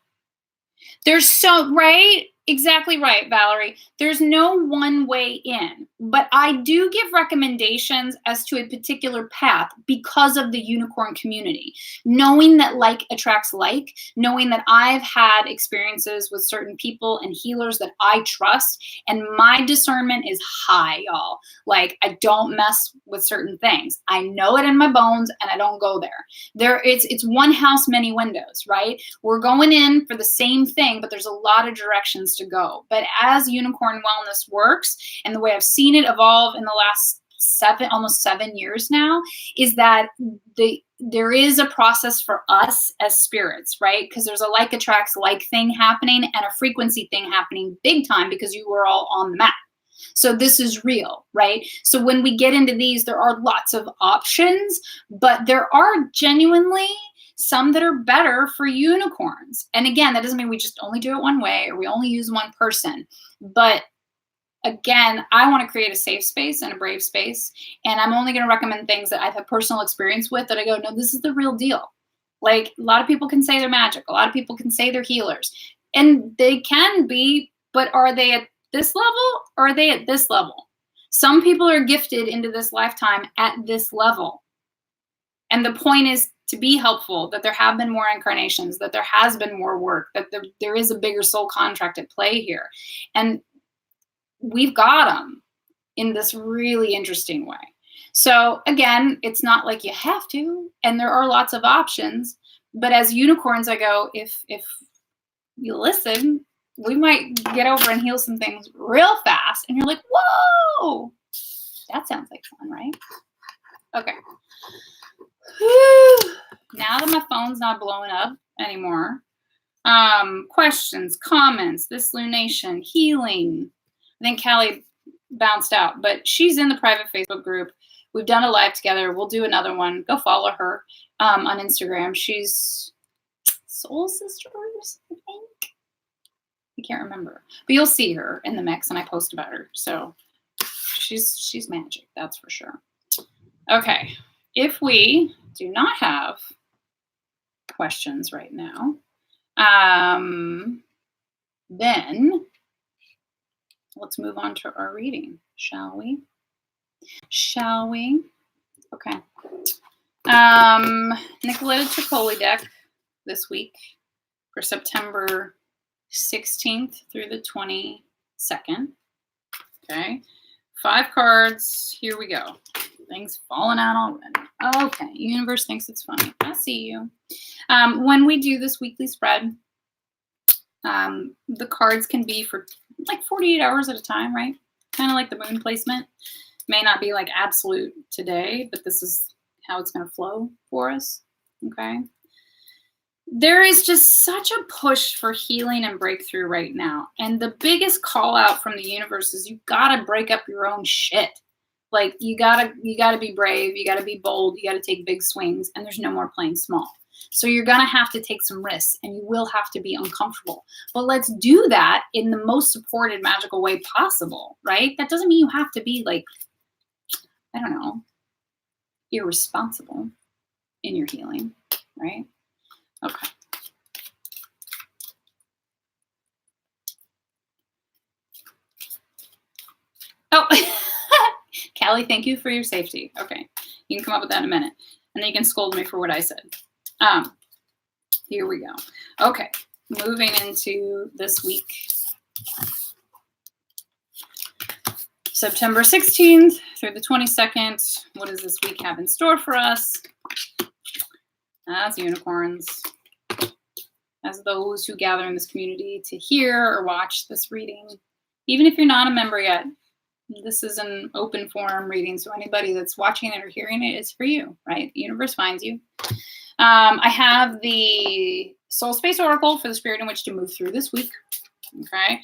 There's so, right? Exactly right, Valerie. There's no one way in, but I do give recommendations as to a particular path because of the unicorn community. Knowing that like attracts like, knowing that I've had experiences with certain people and healers that I trust, and my discernment is high, y'all. Like, I don't mess with certain things. I know it in my bones and I don't go there. It's one house, many windows, right? We're going in for the same thing, but there's a lot of directions to go. But as unicorn wellness works, and the way I've seen it evolve in the last almost 7 years now, is that there is a process for us as spirits, right? Because there's a like attracts like thing happening and a frequency thing happening big time because you were all on the map. So this is real, right? So when we get into these, there are lots of options, but there are genuinely some that are better for unicorns. And again, that doesn't mean we just only do it one way or we only use one person. But again, I want to create a safe space and a brave space. And I'm only going to recommend things that I've had personal experience with that I go, no, this is the real deal. Like, a lot of people can say they're magic. A lot of people can say they're healers. And they can be, but are they at this level or are they at this level? Some people are gifted into this lifetime at this level. And the point is to be helpful, that there have been more incarnations, that there has been more work, that there is a bigger soul contract at play here. And we've got them in this really interesting way. So again, it's not like you have to, and there are lots of options, but as unicorns, I go, if you listen, we might get over and heal some things real fast. And you're like, whoa, that sounds like fun, right? Okay. Whew. Now that my phone's not blowing up anymore, questions, comments, this lunation, healing. I think Callie bounced out, but she's in the private Facebook group. We've done a live together. We'll do another one. Go follow her on Instagram. She's Soul Sisters, I think. I can't remember, but you'll see her in the mix, and I post about her. So she's magic, that's for sure. Okay, if we do not have questions right now, then let's move on to our reading, shall we? Okay. Nicoletta Tricoli deck this week for September 16th through the 22nd. Okay. 5 cards. Here we go. Things falling out already. Okay. Universe thinks it's funny. I see you. When we do this weekly spread, the cards can be for like 48 hours at a time, right? Kind of like the moon placement. May not be like absolute today, but this is how it's going to flow for us. Okay. There is just such a push for healing and breakthrough right now. And the biggest call out from the universe is you got to break up your own shit. Like you got to be brave. You got to be bold. You got to take big swings, and there's no more playing small. So you're going to have to take some risks, and you will have to be uncomfortable. But let's do that in the most supported, magical way possible, right? That doesn't mean you have to be like, I don't know, irresponsible in your healing, right? Okay. Oh, Callie, thank you for your safety. Okay. You can come up with that in a minute. And then you can scold me for what I said. Here we go. Okay. Moving into this week. September 16th through the 22nd. What does this week have in store for us? As unicorns. As those who gather in this community to hear or watch this reading. Even if you're not a member yet, this is an open forum reading, so anybody that's watching it or hearing it is for you, right? The universe finds you. I have the Soul Space Oracle for the spirit in which to move through this week. Okay.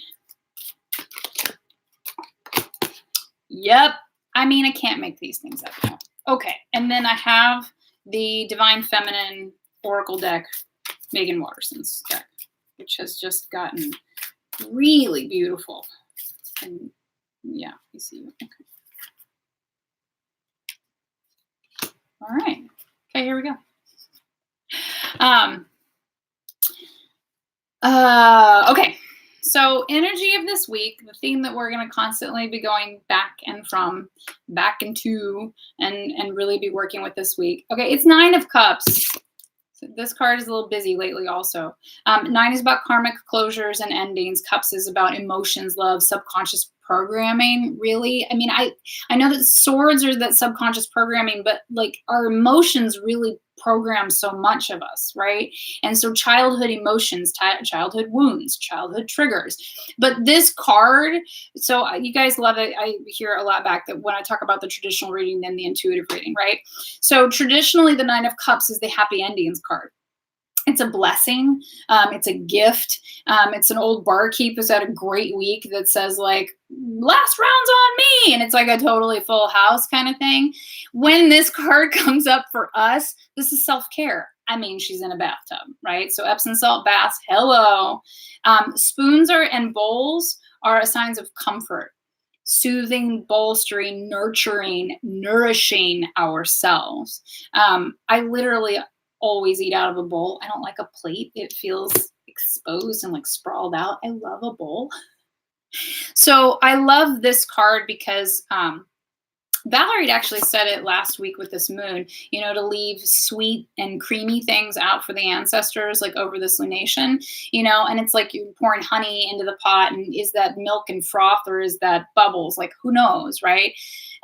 Yep. I mean, I can't make these things up now. Okay. And then I have the Divine Feminine Oracle deck, Megan Watterson's deck, which has just gotten really beautiful. And yeah, you see. Okay. All right. Okay, here we go. Okay. So energy of this week, the theme that we're going to constantly be going back and from, back into, and really be working with this week. Okay, it's 9 of Cups. So this card is a little busy lately also. 9 is about karmic closures and endings. Cups is about emotions, love, subconscious programming, really. I mean, I know that swords are that subconscious programming, but like our emotions really program so much of us, right? And so childhood emotions, childhood wounds, childhood triggers. But this card, so you guys love it. I hear a lot back that when I talk about the traditional reading, then the intuitive reading, right? So traditionally, the 9 of Cups is the happy endings card. It's a blessing. It's a gift. It's an old barkeep who's had a great week that says like, last round's on me. And it's like a totally full house kind of thing. When this card comes up for us, this is self-care. I mean, she's in a bathtub, right? So Epsom salt baths, hello. Spoons and bowls are signs of comfort, soothing, bolstering, nurturing, nourishing ourselves. I literally always eat out of a bowl. I don't like a plate. It feels exposed and like sprawled out. I love a bowl. So I love this card because Valerie actually said it last week with this moon, you know, to leave sweet and creamy things out for the ancestors, like over this lunation, you know, and it's like you're pouring honey into the pot, and is that milk and froth or is that bubbles? Like, who knows, right?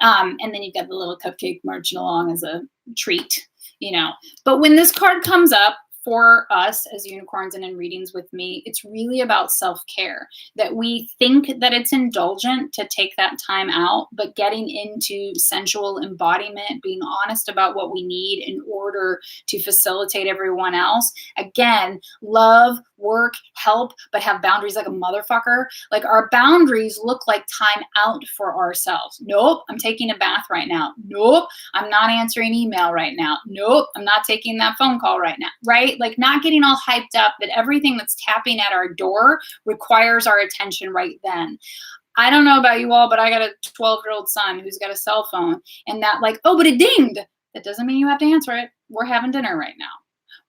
And then you've got the little cupcake marching along as a treat. You know, but when this card comes up for us as unicorns and in readings with me, it's really about self-care, that we think that it's indulgent to take that time out, but getting into sensual embodiment, being honest about what we need in order to facilitate everyone else. Again, love, work, help, but have boundaries like a motherfucker. Like, our boundaries look like time out for ourselves. Nope, I'm taking a bath right now. Nope, I'm not answering email right now. Nope, I'm not taking that phone call right now, right? Like, not getting all hyped up that everything that's tapping at our door requires our attention right then. I don't know about you all, but I got a 12-year-old son who's got a cell phone, and that, like, oh, but it dinged. That doesn't mean you have to answer it. We're having dinner right now,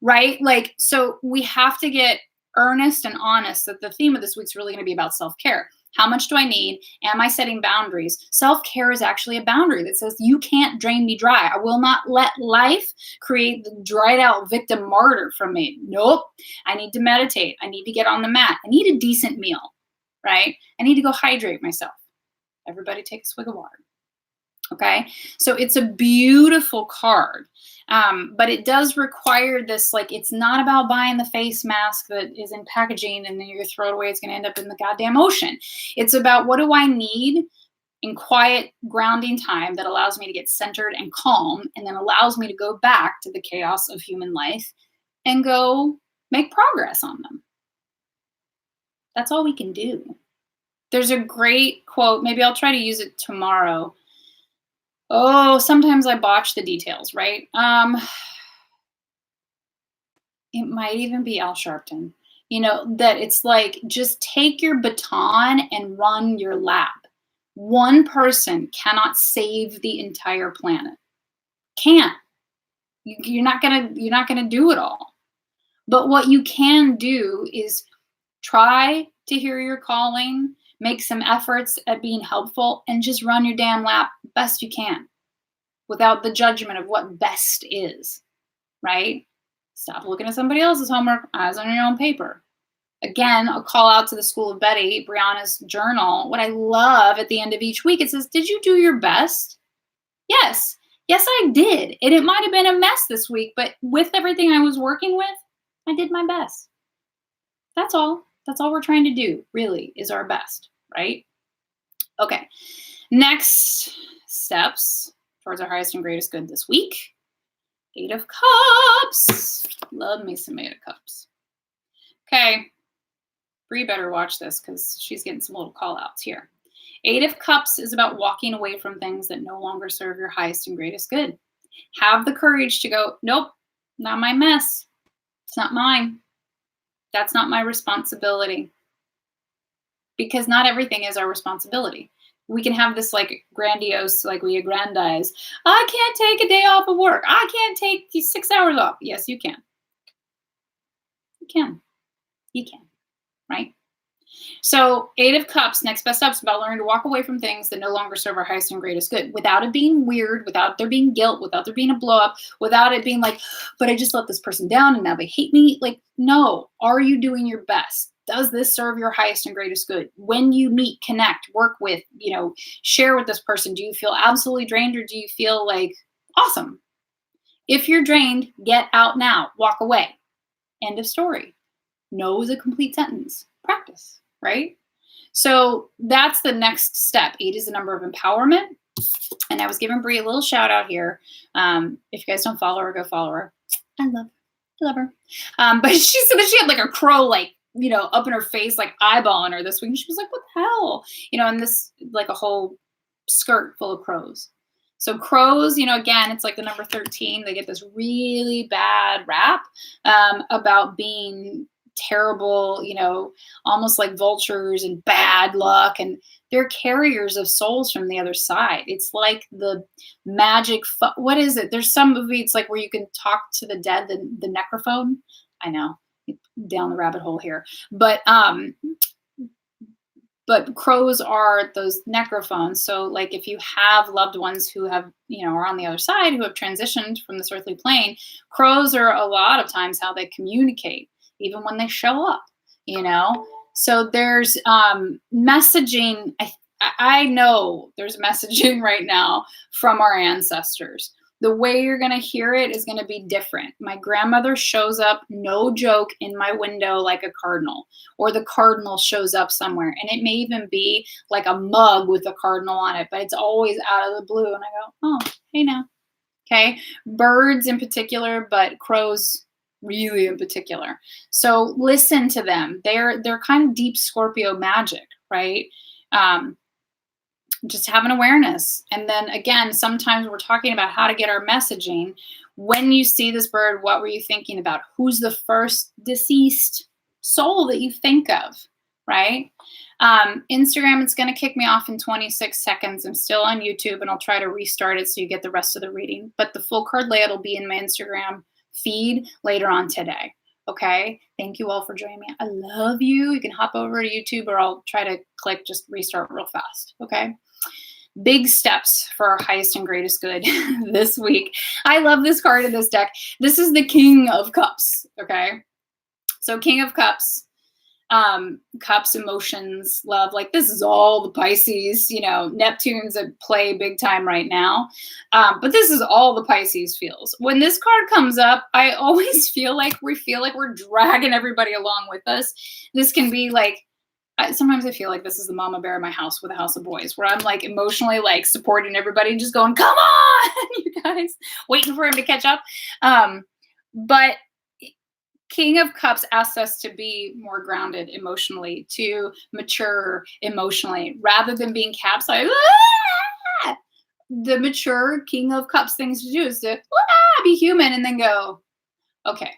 right? Like, so we have to get earnest and honest that the theme of this week's really going to be about self-care. How much do I need? Am I setting boundaries? Self-care is actually a boundary that says you can't drain me dry. I will not let life create the dried out victim martyr from me. Nope. I need to meditate. I need to get on the mat. I need a decent meal, right? I need to go hydrate myself. Everybody take a swig of water. Okay, so it's a beautiful card, but it does require this, like, it's not about buying the face mask that is in packaging and then you're going to throw it away. It's going to end up in the goddamn ocean. It's about, what do I need in quiet grounding time that allows me to get centered and calm, and then allows me to go back to the chaos of human life and go make progress on them. That's all we can do. There's a great quote. Maybe I'll try to use it tomorrow. Oh, sometimes I botch the details, right? It might even be Al Sharpton, that it's like, just take your baton and run your lap. One person cannot save the entire planet. Can't. You're not gonna do it all. But what you can do is try to hear your calling, make some efforts at being helpful, and just run your damn lap best you can without the judgment of what best is, right? Stop looking at somebody else's homework, eyes on your own paper. Again, a call out to the School of Betty, Brianna's journal. What I love at the end of each week, it says, did you do your best? Yes. Yes, I did. And it might have been a mess this week, but with everything I was working with, I did my best. That's all. That's all we're trying to do, really, is our best, right? Okay. Next steps towards our highest and greatest good this week. 8 of Cups. Love me some 8 of Cups. Okay. Bree better watch this because she's getting some little call outs here. 8 of Cups is about walking away from things that no longer serve your highest and greatest good. Have the courage to go, nope, not my mess. It's not mine. That's not my responsibility. Because not everything is our responsibility. We can have this like grandiose, like we aggrandize. I can't take a day off of work. I can't take these 6 hours off. Yes, you can. You can. You can. Right? So 8 of Cups, next best up, is about learning to walk away from things that no longer serve our highest and greatest good without it being weird, without there being guilt, without there being a blow up, without it being like, but I just let this person down and now they hate me. Like, no. Are you doing your best? Does this serve your highest and greatest good? When you meet, connect, work with, share with this person, do you feel absolutely drained or do you feel like awesome? If you're drained, get out now. Walk away. End of story. No is a complete sentence. Practice, right? So that's the next step. 8 is the number of empowerment. And I was giving Brie a little shout out here. If you guys don't follow her, go follow her. I love her. But she said that she had like a crow, like, up in her face, like eyeballing her this week. And she was like, what the hell? And this, like a whole skirt full of crows. So crows, again, it's like the number 13. They get this really bad rap about being terrible, almost like vultures and bad luck. And they're carriers of souls from the other side. It's like the magic, what is it? There's some movie, it's like where you can talk to the dead, the necrophone. I know, down the rabbit hole here. But crows are those necrophones. So like if you have loved ones who have, are on the other side, who have transitioned from this earthly plane, crows are a lot of times how they communicate, even when they show up, So there's messaging. I know there's messaging right now from our ancestors The way you're going to hear it is going to be different. My grandmother shows up, no joke, in my window like a cardinal, or the cardinal shows up somewhere. And it may even be like a mug with a cardinal on it, but it's always out of the blue. And I go, oh, hey now. Okay. Birds in particular, but crows really in particular. So listen to them. They're kind of deep Scorpio magic, right? Just have an awareness. And then again, sometimes we're talking about how to get our messaging. When you see this bird, what were you thinking about? Who's the first deceased soul that you think of, right? Instagram, it's going to kick me off in 26 seconds. I'm still on YouTube, and I'll try to restart it so you get the rest of the reading. But the full card layout will be in my Instagram feed later on today. Okay. Thank you all for joining me. I love you. You can hop over to YouTube, or I'll try to click just restart real fast. Okay. Big steps for our highest and greatest good this week. I love this card in this deck. This is the King of Cups. Okay. So King of Cups, cups, emotions, love, like this is all the Pisces, Neptune's at play big time right now. But this is all the Pisces feels. When this card comes up, I always feel like we're dragging everybody along with us. This can be like, sometimes I feel like this is the mama bear in my house with a house of boys, where I'm like emotionally like supporting everybody, just going, come on, you guys, waiting for him to catch up. But King of Cups asks us to be more grounded emotionally, to mature emotionally, rather than being capsized. The mature King of Cups things to do is to be human and then go, okay,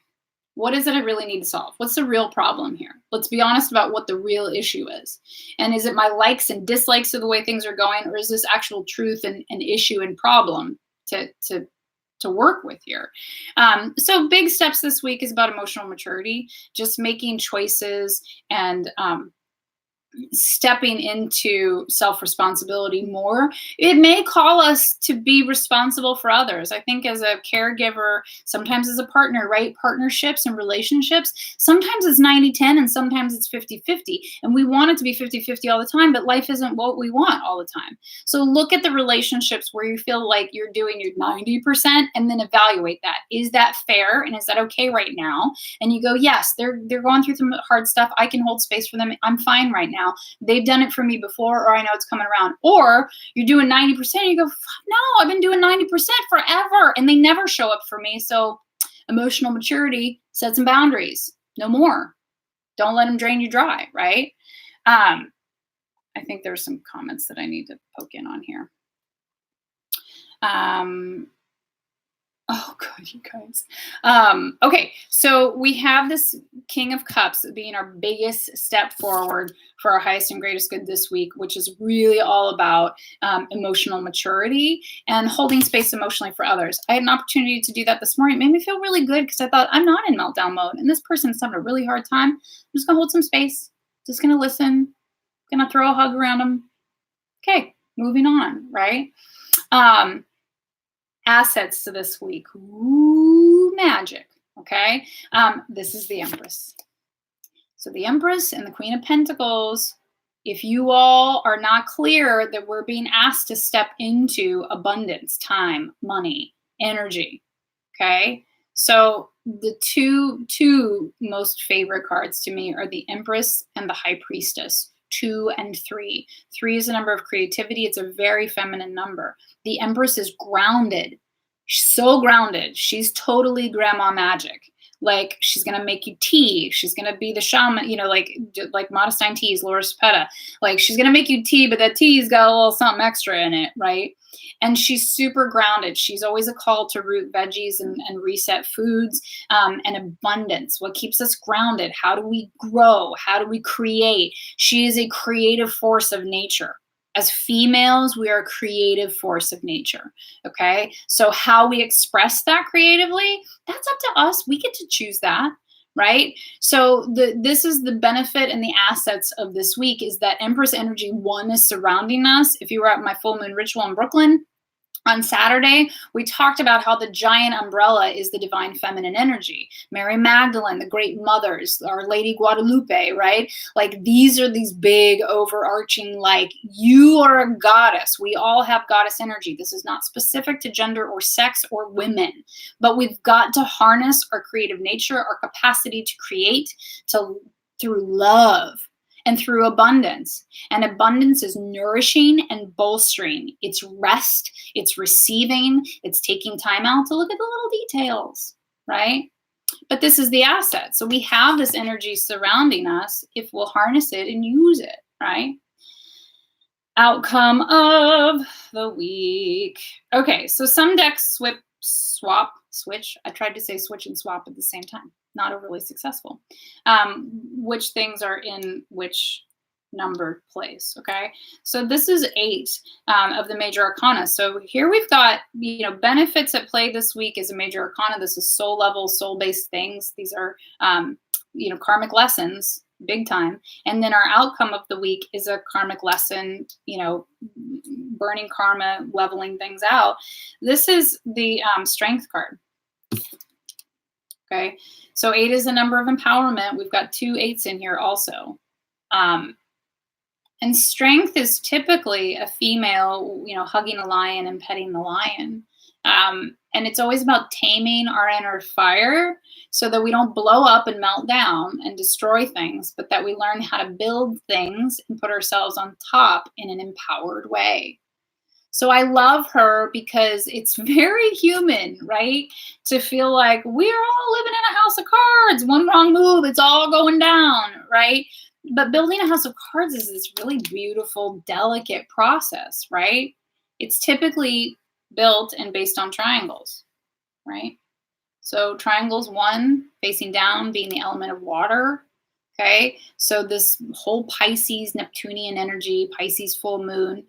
what is it I really need to solve? What's the real problem here? Let's be honest about what the real issue is. And is it my likes and dislikes of the way things are going, or is this actual truth and issue and problem to work with here? So big steps this week is about emotional maturity, just making choices and stepping into self-responsibility more. It may call us to be responsible for others. I think as a caregiver, sometimes as a partner, right? Partnerships and relationships, sometimes it's 90-10 and sometimes it's 50-50. And we want it to be 50-50 all the time, but life isn't what we want all the time. So look at the relationships where you feel like you're doing your 90% and then evaluate that. Is that fair? And is that okay right now? And you go, yes, they're going through some hard stuff. I can hold space for them. I'm fine right now. They've done it for me before, or I know it's coming around. Or you're doing 90% and you go, no, I've been doing 90% forever and they never show up for me. So emotional maturity, set some boundaries. No more. Don't let them drain you dry, right? I think there's some comments that I need to poke in on here. Oh, good, you guys. Okay, so we have this King of Cups being our biggest step forward for our highest and greatest good this week, which is really all about emotional maturity and holding space emotionally for others. I had an opportunity to do that this morning. It made me feel really good because I thought, I'm not in meltdown mode, and this person's having a really hard time. I'm just going to hold some space, just going to listen, going to throw a hug around them. Okay, moving on, right? Assets to this week. Ooh, magic. Okay. This is the Empress. So the Empress and the Queen of Pentacles, if you all are not clear that we're being asked to step into abundance, time, money, energy. Okay. So the two most favorite cards to me are the Empress and the High Priestess. 2 and 3. 3 is a number of creativity. It's a very feminine number. The Empress is grounded. She's so grounded. She's totally grandma magic. Like, she's going to make you tea. She's going to be the shaman, like Modestine Teas, Laura Spetta. Like, she's going to make you tea, but that tea's got a little something extra in it, right? And she's super grounded. She's always a call to root veggies and reset foods and abundance. What keeps us grounded? How do we grow? How do we create? She is a creative force of nature. As females, we are a creative force of nature, okay? So how we express that creatively, that's up to us. We get to choose that, right? So this is the benefit and the assets of this week, is that Empress energy 1 is surrounding us. If you were at my full moon ritual in Brooklyn, On Saturday, we talked about how the giant umbrella is the divine feminine energy. Mary Magdalene, the great mothers, Our Lady Guadalupe, right? Like these are these big overarching, like you are a goddess. We all have goddess energy. This is not specific to gender or sex or women, but we've got to harness our creative nature, our capacity to create through love and through abundance. And abundance is nourishing and bolstering. It's rest, it's receiving, it's taking time out to look at the little details, right? But this is the asset. So we have this energy surrounding us if we'll harness it and use it, right? Outcome of the week. Okay, so some decks switch. I tried to say switch and swap at the same time. Not overly successful. Which things are in which numbered place, okay? So this is 8 of the major arcana. So here we've got, benefits at play this week is a major arcana. This is soul level, soul-based things. These are, karmic lessons, big time. And then our outcome of the week is a karmic lesson, burning karma, leveling things out. This is the strength card. Okay, so 8 is the number of empowerment. We've got 2 8s in here also. And strength is typically a female, hugging a lion and petting the lion. And it's always about taming our inner fire so that we don't blow up and melt down and destroy things, but that we learn how to build things and put ourselves on top in an empowered way. So I love her because it's very human, right? To feel like we're all living in a house of cards. One wrong move, it's all going down, right? But building a house of cards is this really beautiful, delicate process, right? It's typically built and based on triangles, right? So triangles 1, facing down, being the element of water, okay? So this whole Pisces, Neptunian energy, Pisces full moon,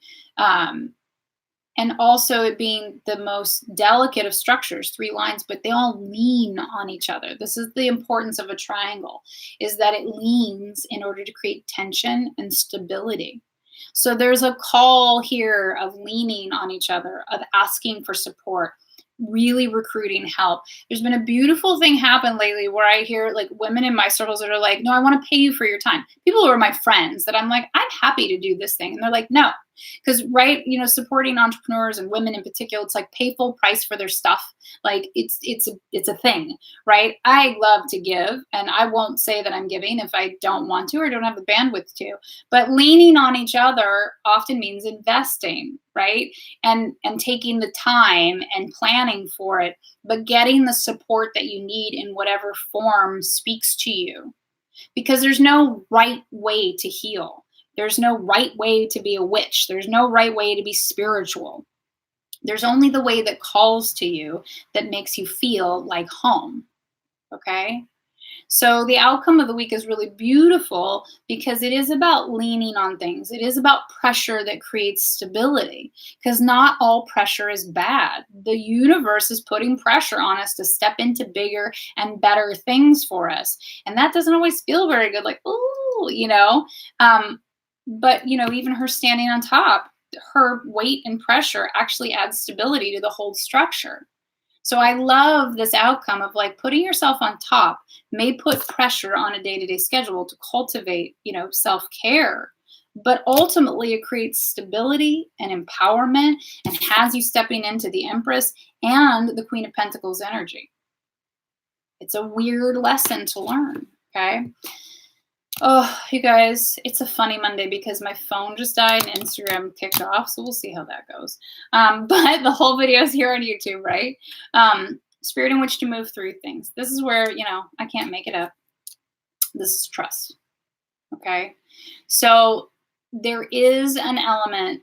and also it being the most delicate of structures, 3 lines, but they all lean on each other. This is the importance of a triangle, is that it leans in order to create tension and stability. So there's a call here of leaning on each other, of asking for support, really recruiting help. There's been a beautiful thing happen lately where I hear like women in my circles that are like, no, I want to pay you for your time. People who are my friends that I'm like, I'm happy to do this thing. And they're like, no. Because, right, supporting entrepreneurs and women in particular, it's like pay full price for their stuff. Like it's a thing, right? I love to give, and I won't say that I'm giving if I don't want to or don't have the bandwidth to. But leaning on each other often means investing, right? And taking the time and planning for it, but getting the support that you need in whatever form speaks to you. Because there's no right way to heal. There's no right way to be a witch. There's no right way to be spiritual. There's only the way that calls to you, that makes you feel like home, okay? So the outcome of the week is really beautiful because it is about leaning on things. It is about pressure that creates stability, because not all pressure is bad. The universe is putting pressure on us to step into bigger and better things for us. And that doesn't always feel very good, like, ooh, but, even her standing on top, her weight and pressure actually adds stability to the whole structure. So I love this outcome of like putting yourself on top may put pressure on a day-to-day schedule to cultivate, self-care. But ultimately it creates stability and empowerment and has you stepping into the Empress and the Queen of Pentacles energy. It's a weird lesson to learn, okay? Oh, you guys, it's a funny Monday because my phone just died and Instagram kicked off, so we'll see how that goes. But the whole video is here on YouTube, right? Spirit in which to move through things. This is where, I can't make it up. This is trust, okay? So there is an element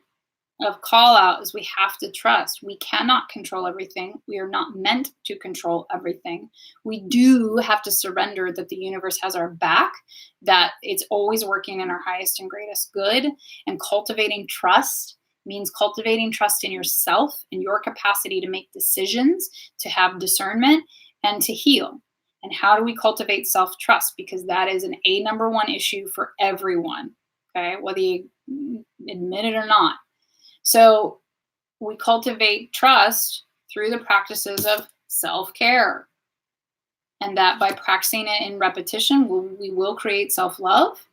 of call out is we have to trust. We cannot control everything. We are not meant to control everything. We do have to surrender that the universe has our back, that it's always working in our highest and greatest good. And cultivating trust means cultivating trust in yourself and your capacity to make decisions, to have discernment, and to heal. And how do we cultivate self-trust? Because that is an number one issue for everyone, okay? Whether you admit it or not. So We cultivate trust through the practices of self-care. And that by practicing it in repetition, we will create self-love.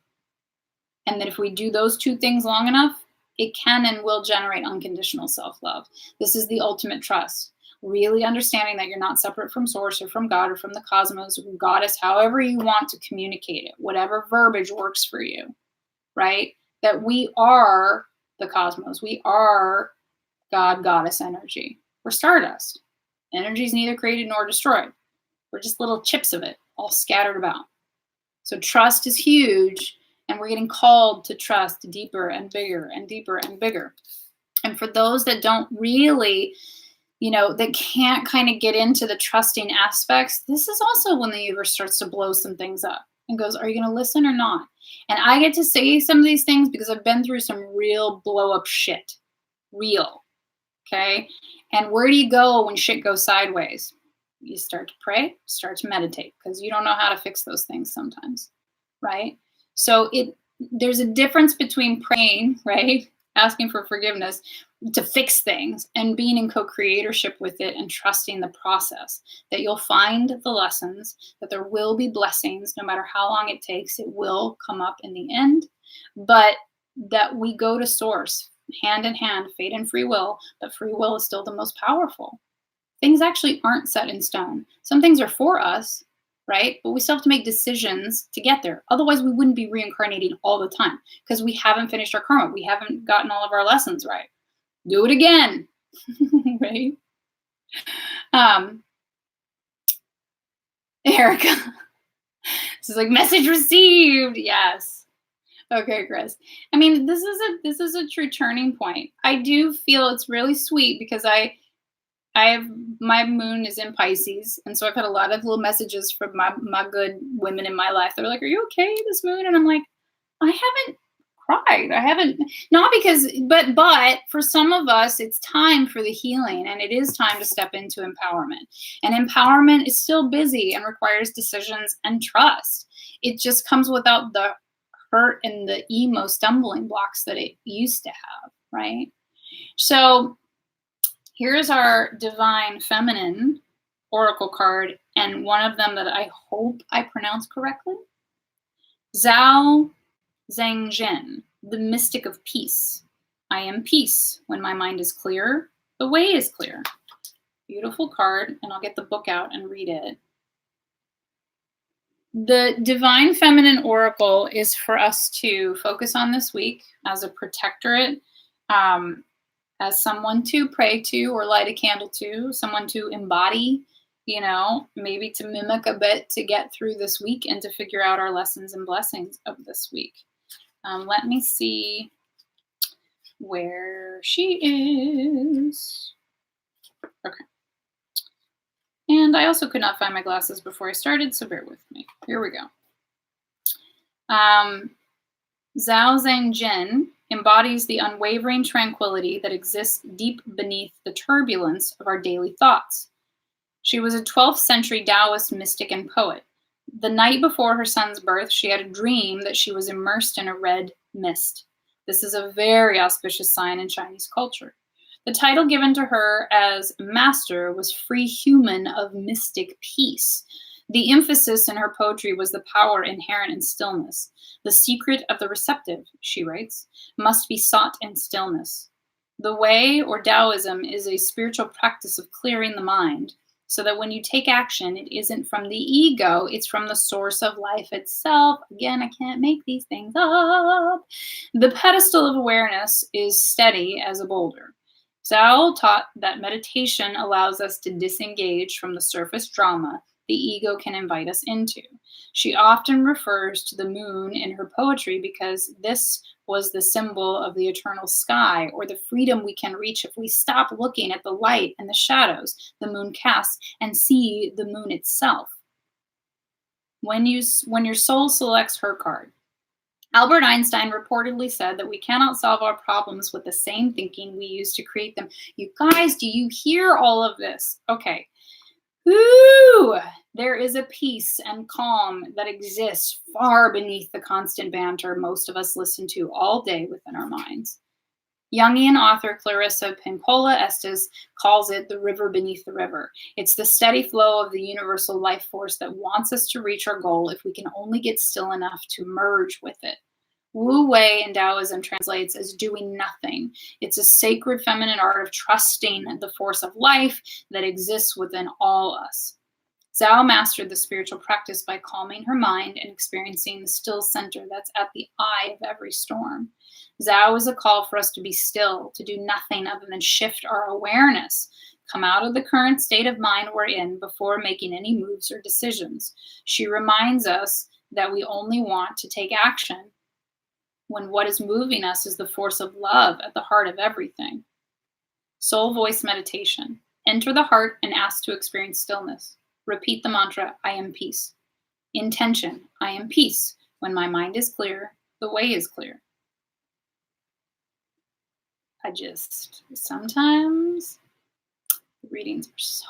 And that if we do those two things long enough, it can and will generate unconditional self-love. This is the ultimate trust. Really understanding that you're not separate from source or from God or from the cosmos, or goddess, however you want to communicate it, whatever verbiage works for you, right? That we are the cosmos. We are God, goddess energy. We're stardust. Energy is neither created nor destroyed. We're just little chips of it, all scattered about. So trust is huge, and we're getting called to trust deeper and bigger and deeper and bigger. And for those that don't really, that can't kind of get into the trusting aspects, this is also when the universe starts to blow some things up and goes, are you going to listen or not? And I get to say some of these things because I've been through some real blow up shit. Real. Okay. And where do you go when shit goes sideways? You start to pray, start to meditate, because you don't know how to fix those things sometimes. Right. So there's a difference between praying, right? Asking for forgiveness to fix things and being in co-creatorship with it and trusting the process, that you'll find the lessons, that there will be blessings, no matter how long it takes, it will come up in the end, but that we go to source hand in hand, fate and free will, but free will is still the most powerful. Things actually aren't set in stone. Some things are for us, right? But we still have to make decisions to get there. Otherwise, we wouldn't be reincarnating all the time because we haven't finished our karma. We haven't gotten all of our lessons right. Do it again, right? Erica, this is like message received. Yes. Okay, Chris. I mean, this is a true turning point. I do feel it's really sweet because I have, my moon is in Pisces, and so I've had a lot of little messages from my good women in my life. They're like, "Are you okay this moon?" And I'm like, I haven't cried. I haven't, not because, but for some of us, it's time for the healing, and it is time to step into empowerment. And empowerment is still busy and requires decisions and trust. It just comes without the hurt and the emo stumbling blocks that it used to have, right? So here's our divine feminine oracle card, and one of them that I hope I pronounced correctly. Zhao Zhangjin, the mystic of peace. I am peace. When my mind is clear, the way is clear. Beautiful card, and I'll get the book out and read it. The Divine Feminine Oracle is for us to focus on this week as a protectorate, as someone to pray to or light a candle to, someone to embody, maybe to mimic a bit to get through this week and to figure out our lessons and blessings of this week. Let me see where she is. Okay. And I also could not find my glasses before I started, so bear with me. Here we go. Zhao Zhangjin embodies the unwavering tranquility that exists deep beneath the turbulence of our daily thoughts. She was a 12th century Taoist mystic and poet. The night before her son's birth, she had a dream that she was immersed in a red mist. This is a very auspicious sign in Chinese culture. The title given to her as master was Free Human of Mystic Peace. The emphasis in her poetry was the power inherent in stillness. The secret of the receptive, she writes, must be sought in stillness. The way, or Taoism, is a spiritual practice of clearing the mind, so that when you take action, it isn't from the ego, it's from the source of life itself. Again, I can't make these things up. The pedestal of awareness is steady as a boulder. Zhao taught that meditation allows us to disengage from the surface drama the ego can invite us into. She often refers to the moon in her poetry because this was the symbol of the eternal sky, or the freedom we can reach if we stop looking at the light and the shadows the moon casts and see the moon itself. When your soul selects her card, Albert Einstein reportedly said that we cannot solve our problems with the same thinking we use to create them. You guys, do you hear all of this? Okay. Ooh, there is a peace and calm that exists far beneath the constant banter most of us listen to all day within our minds. Jungian author Clarissa Pinkola Estes calls it the river beneath the river. It's the steady flow of the universal life force that wants us to reach our goal if we can only get still enough to merge with it. Wu Wei in Taoism translates as doing nothing. It's a sacred feminine art of trusting the force of life that exists within all us. Zhao mastered the spiritual practice by calming her mind and experiencing the still center that's at the eye of every storm. Zhao is a call for us to be still, to do nothing other than shift our awareness, come out of the current state of mind we're in before making any moves or decisions. She reminds us that we only want to take action when what is moving us is the force of love at the heart of everything. Soul voice meditation. Enter the heart and ask to experience stillness. Repeat the mantra, I am peace. Intention, I am peace. When my mind is clear, the way is clear. Sometimes the readings are so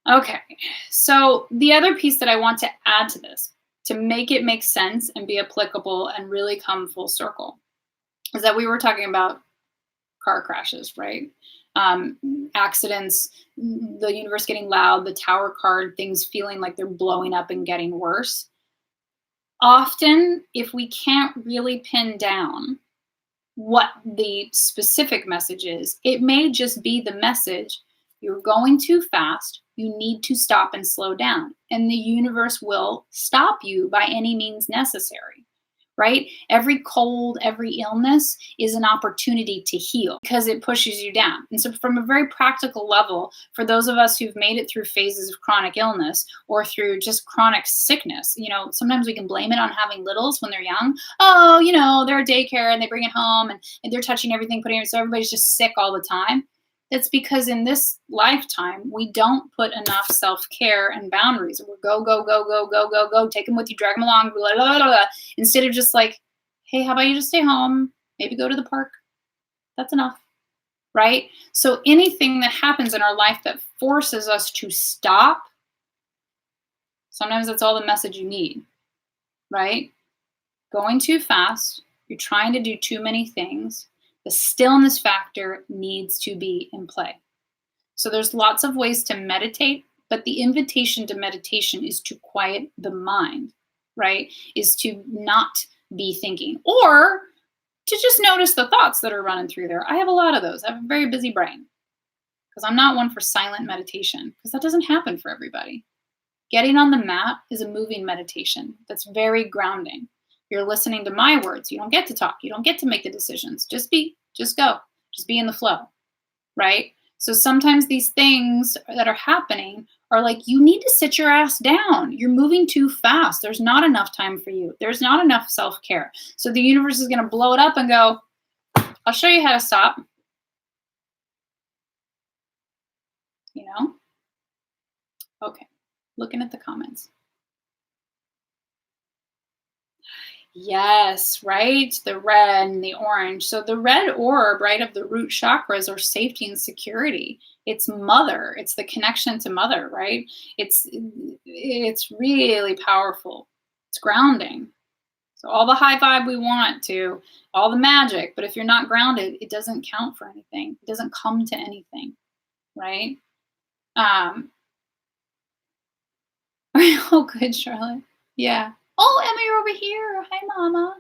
magical. Okay, so the other piece that I want to add to this, to make it make sense and be applicable and really come full circle, is that we were talking about car crashes, right? Accidents, the universe getting loud, the tower card, things feeling like they're blowing up and getting worse. Often, if we can't really pin down what the specific message is, it may just be the message, you're going too fast, you need to stop and slow down. And the universe will stop you by any means necessary, right? Every cold, every illness is an opportunity to heal because it pushes you down. And so from a very practical level, for those of us who've made it through phases of chronic illness or through just chronic sickness, sometimes we can blame it on having littles when they're young. Oh, they're at daycare and they bring it home and they're touching everything, putting it, so everybody's just sick all the time. That's because in this lifetime, we don't put enough self-care and boundaries. We're go, go, go, go, go, go, go. Take them with you, drag them along, blah, blah, blah, blah. Instead of just like, hey, how about you just stay home? Maybe go to the park. That's enough, right? So anything that happens in our life that forces us to stop, sometimes that's all the message you need, right? Going too fast, you're trying to do too many things. The stillness factor needs to be in play. So there's lots of ways to meditate, but the invitation to meditation is to quiet the mind, right? Is to not be thinking or to just notice the thoughts that are running through there. I have a lot of those. I have a very busy brain because I'm not one for silent meditation because that doesn't happen for everybody. Getting on the mat is a moving meditation that's very grounding. You're listening to my words. You don't get to talk. You don't get to make the decisions. Just go, just be in the flow, right? So sometimes these things that are happening are like, you need to sit your ass down. You're moving too fast. There's not enough time for you. There's not enough self-care. So the universe is going to blow it up and go, I'll show you how to stop. Okay, looking at the comments. Yes, right? The red and the orange. So the red orb, right, of the root chakras are safety and security. It's mother. It's the connection to mother, right? It's really powerful. It's grounding. So all the high vibe we want to, all the magic, but if you're not grounded, it doesn't count for anything. It doesn't come to anything, right? Oh, good, Charlotte. Yeah. Oh, Emma, you're over here. Hi, Mama.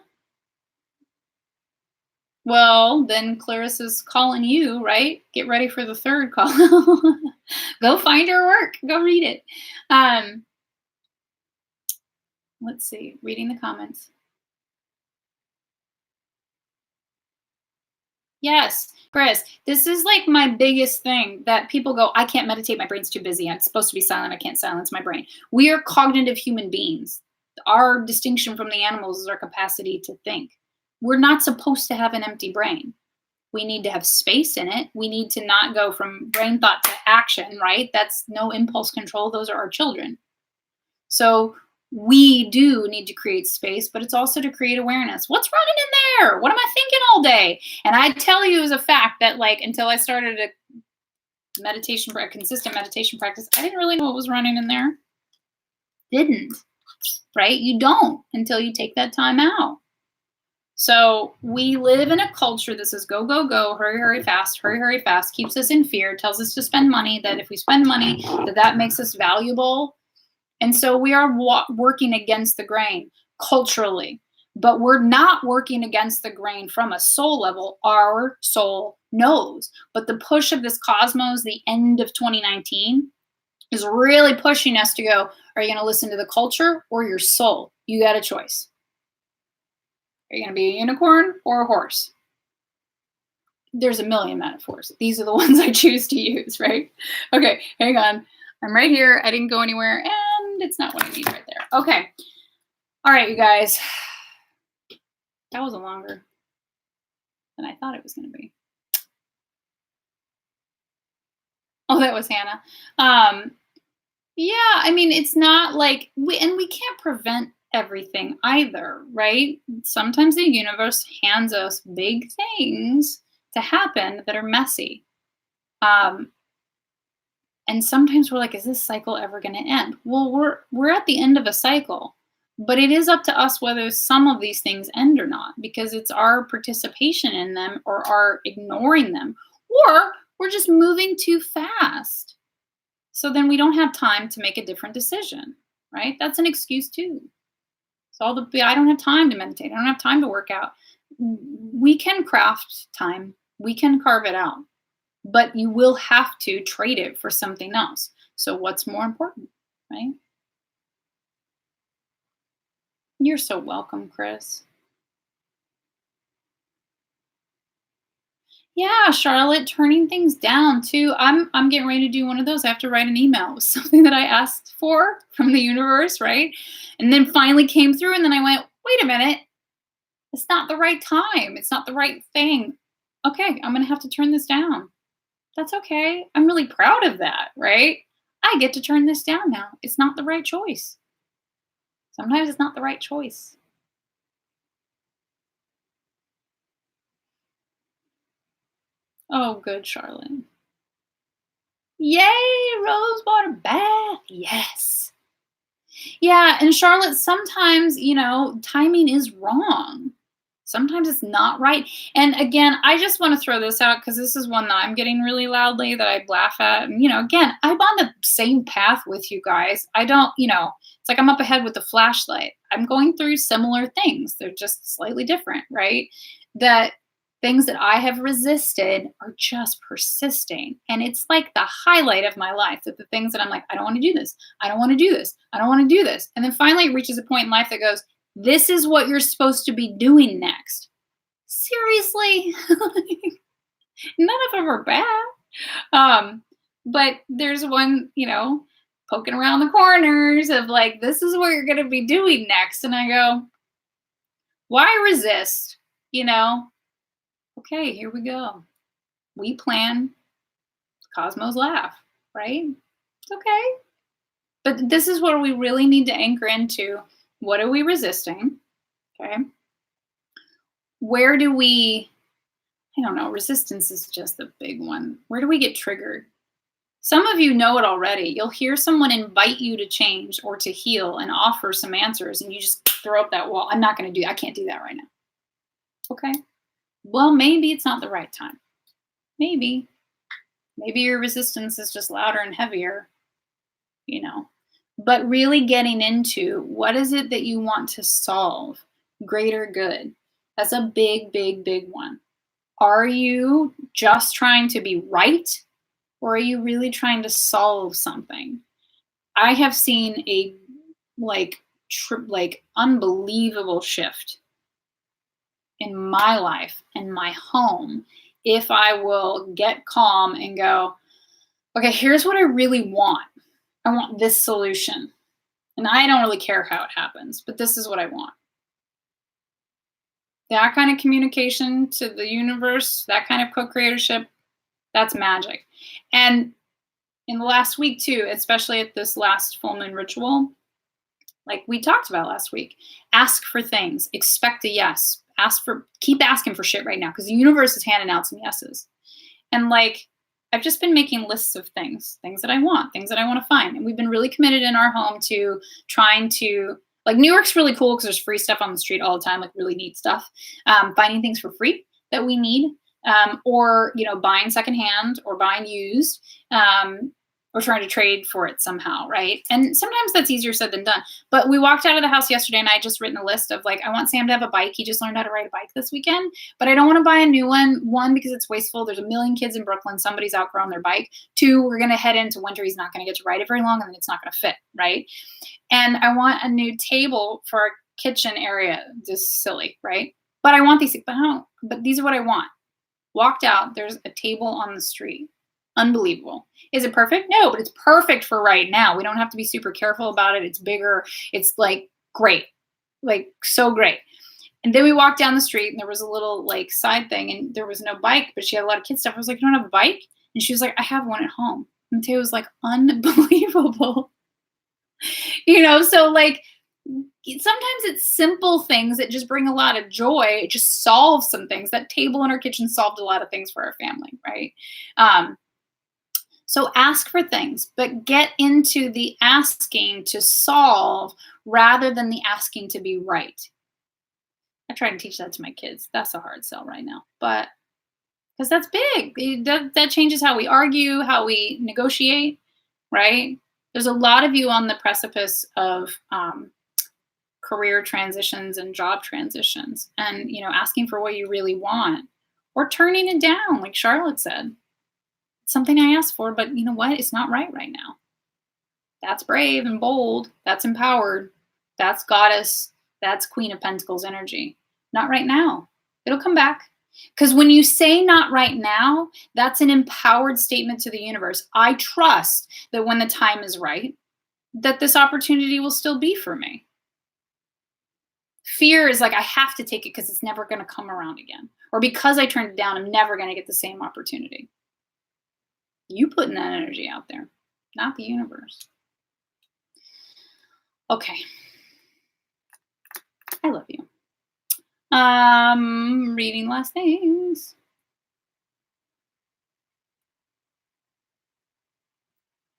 Well, then Clarissa's calling you, right? Get ready for the third call. Go find her work. Go read it. Let's see. Reading the comments. Yes, Chris, this is like my biggest thing that people go, I can't meditate. My brain's too busy. I'm supposed to be silent. I can't silence my brain. We are cognitive human beings. Our distinction from the animals is our capacity to think. We're not supposed to have an empty brain. We need to have space in it. We need to not go from brain thought to action, right? That's no impulse control. Those are our children. So we do need to create space, but it's also to create awareness. What's running in there? What am I thinking all day? And I tell you as a fact that like until I started a consistent meditation practice, I didn't really know what was running in there. Didn't. Right? You don't until you take that time out. So we live in a culture that says go, go, go, hurry, hurry, fast, keeps us in fear, tells us to spend money, that if we spend money, that makes us valuable. And so we are working against the grain culturally, but we're not working against the grain from a soul level. Our soul knows. But the push of this cosmos, the end of 2019, is really pushing us to go, are you going to listen to the culture or your soul? You got a choice. Are you going to be a unicorn or a horse? There's a million metaphors. These are the ones I choose to use, right? Okay, hang on. I'm right here. I didn't go anywhere, and it's not what I need right there. Okay. All right, you guys. That was longer than I thought it was going to be. Oh, that was Hannah. Yeah, I mean, it's not like we can't prevent everything either, right? Sometimes the universe hands us big things to happen that are messy. And sometimes we're like, is this cycle ever going to end? Well, we're at the end of a cycle, but it is up to us whether some of these things end or not, because it's our participation in them or our ignoring them, or we're just moving too fast. So then we don't have time to make a different decision, right? That's an excuse too. So I don't have time to meditate. I don't have time to work out. We can craft time. We can carve it out. But you will have to trade it for something else. So what's more important, right? You're so welcome, Chris. Yeah, Charlotte, turning things down too. I'm getting ready to do one of those. I have to write an email with something that I asked for from the universe, right? And then finally came through, and then I went, wait a minute, it's not the right time. It's not the right thing. Okay, I'm gonna have to turn this down. That's okay. I'm really proud of that, right? I get to turn this down now. It's not the right choice. Sometimes it's not the right choice. Oh, good, Charlotte. Yay, rose water bath. Yes. Yeah, and Charlotte, sometimes, timing is wrong. Sometimes it's not right. And again, I just want to throw this out because this is one that I'm getting really loudly that I laugh at. And, again, I'm on the same path with you guys. I don't, it's like I'm up ahead with the flashlight. I'm going through similar things. They're just slightly different, right? That things that I have resisted are just persisting. And it's like the highlight of my life, that the things that I'm like, I don't want to do this. I don't want to do this. I don't want to do this. And then finally it reaches a point in life that goes, this is what you're supposed to be doing next. Seriously? None of them are bad. But there's one, poking around the corners of like, this is what you're going to be doing next. And I go, why resist? Okay, here we go. We plan, cosmos laugh, right? It's okay. But this is where we really need to anchor into, what are we resisting? Okay. Where do we, I don't know, resistance is just the big one. Where do we get triggered? Some of you know it already. You'll hear someone invite you to change or to heal and offer some answers, and you just throw up that wall. I'm not going to do that. I can't do that right now. Okay. Well, maybe it's not the right time. Maybe your resistance is just louder and heavier, but really getting into, what is it that you want to solve? Greater good. That's a big, big, big one. Are you just trying to be right, or are you really trying to solve something? I have seen a unbelievable shift in my life and my home if I will get calm and go, okay, here's what I really want. I want this solution. And I don't really care how it happens, but this is what I want. That kind of communication to the universe, that kind of co-creatorship, that's magic. And in the last week too, especially at this last full moon ritual, like we talked about last week, ask for things, expect a yes, keep asking for shit right now, because the universe is handing out some yeses. And I've just been making lists of things that I want to find. And we've been really committed in our home to trying to, Like New York's really cool because there's free stuff on the street all the time, like really neat stuff. Finding things for free that we need, or buying secondhand or buying used, or trying to trade for it somehow, right? And sometimes that's easier said than done. But we walked out of the house yesterday, and I just written a list of like, I want Sam to have a bike. He just learned how to ride a bike this weekend, but I don't want to buy a new one. One, because it's wasteful. There's a million kids in Brooklyn. Somebody's outgrown their bike. Two, we're going to head into winter. He's not going to get to ride it very long, and then it's not going to fit, right? And I want a new table for our kitchen area. Just silly, right? But I want these things. But these are what I want. Walked out. There's a table on the street. Unbelievable. Is it perfect? No, but it's perfect for right now. We don't have to be super careful about it. It's bigger. It's like great, like so great. And then we walked down the street, and there was a little like side thing, and there was no bike, but she had a lot of kid stuff. I was like, "You don't have a bike?" And she was like, "I have one at home." And Tay was like, "Unbelievable." So like sometimes it's simple things that just bring a lot of joy. It just solves some things. That table in our kitchen solved a lot of things for our family, right? So ask for things, but get into the asking to solve rather than the asking to be right. I try to teach that to my kids. That's a hard sell right now, but because that's big. That changes how we argue, how we negotiate, right? There's a lot of you on the precipice of career transitions and job transitions, and asking for what you really want or turning it down, like Charlotte said. Something I asked for, but you know what? It's not right now. That's brave and bold. That's empowered. That's goddess. That's Queen of Pentacles energy. Not right now. It'll come back. Because when you say not right now, that's an empowered statement to the universe. I trust that when the time is right, that this opportunity will still be for me. Fear is like, I have to take it because it's never going to come around again. Or because I turned it down, I'm never going to get the same opportunity. You putting that energy out there, not the universe. Okay. I love you. Reading last things.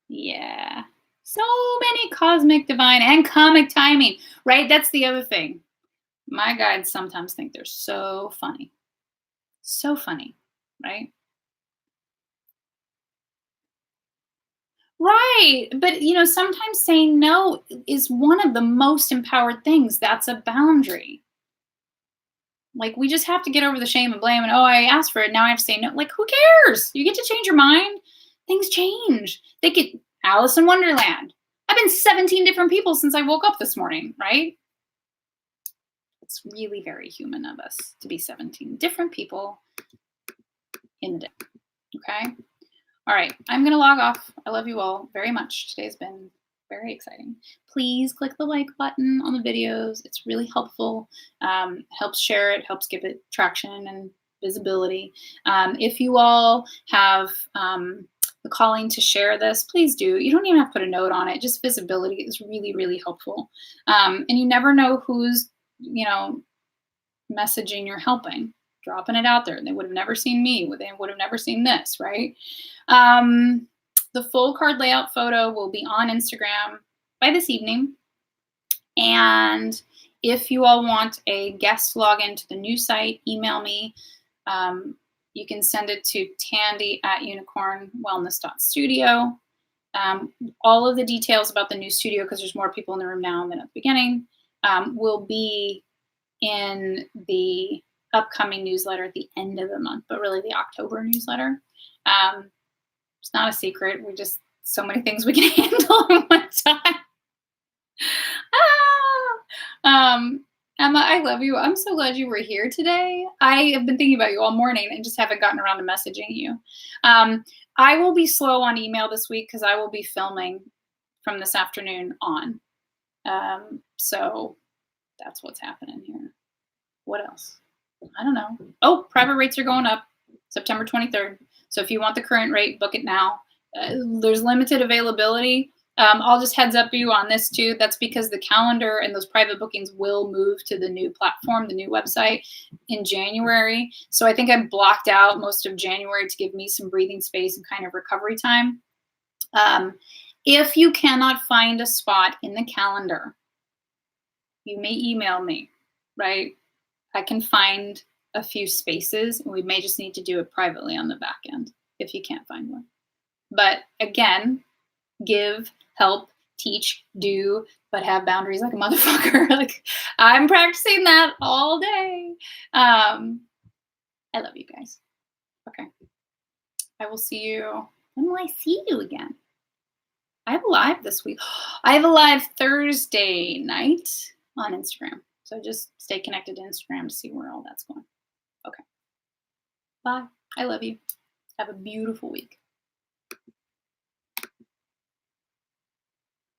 Yeah. So many cosmic, divine, and comic timing, right? That's the other thing. My guides sometimes think they're so funny. So funny, right? Right. But, sometimes saying no is one of the most empowered things. That's a boundary. Like, we just have to get over the shame and blame and, oh, I asked for it. Now I have to say no. Like, who cares? You get to change your mind. Things change. They get Alice in Wonderland. I've been 17 different people since I woke up this morning, right? It's really very human of us to be 17 different people in the day. Okay? All right, I'm going to log off. I love you all very much. Today's been very exciting. Please click the like button on the videos. It's really helpful. Helps share it, helps give it traction and visibility. If you all have the calling to share this, please do. You don't even have to put a note on it. Just visibility is really, really helpful. And you never know who's, messaging you're helping. Dropping it out there. They would have never seen me. They would have never seen this, right? The full card layout photo will be on Instagram by this evening. And if you all want a guest login to the new site, email me. You can send it to tandy@unicornwellness.studio. All of the details about the new studio, because there's more people in the room now than at the beginning, will be in the upcoming newsletter at the end of the month, but really the October newsletter. It's not a secret. We just, so many things we can handle at one time. Emma, I love you. I'm so glad you were here today. I have been thinking about you all morning and just haven't gotten around to messaging you. I will be slow on email this week because I will be filming from this afternoon on. So that's what's happening here. What else? I don't know. Oh, private rates are going up September 23rd. So if you want the current rate, book it now. There's limited availability. I'll just heads up you on this too. That's because the calendar and those private bookings will move to the new platform, the new website in January. So I think I blocked out most of January to give me some breathing space and kind of recovery time. If you cannot find a spot in the calendar, you may email me, right? I can find a few spaces, and we may just need to do it privately on the back end if you can't find one. But again, give, help, teach, do, but have boundaries like a motherfucker. Like, I'm practicing that all day. I love you guys. Okay. I will see you. When will I see you again? I have a live this week. I have a live Thursday night on Instagram. So just stay connected to Instagram to see where all that's going. Okay. Bye. I love you. Have a beautiful week.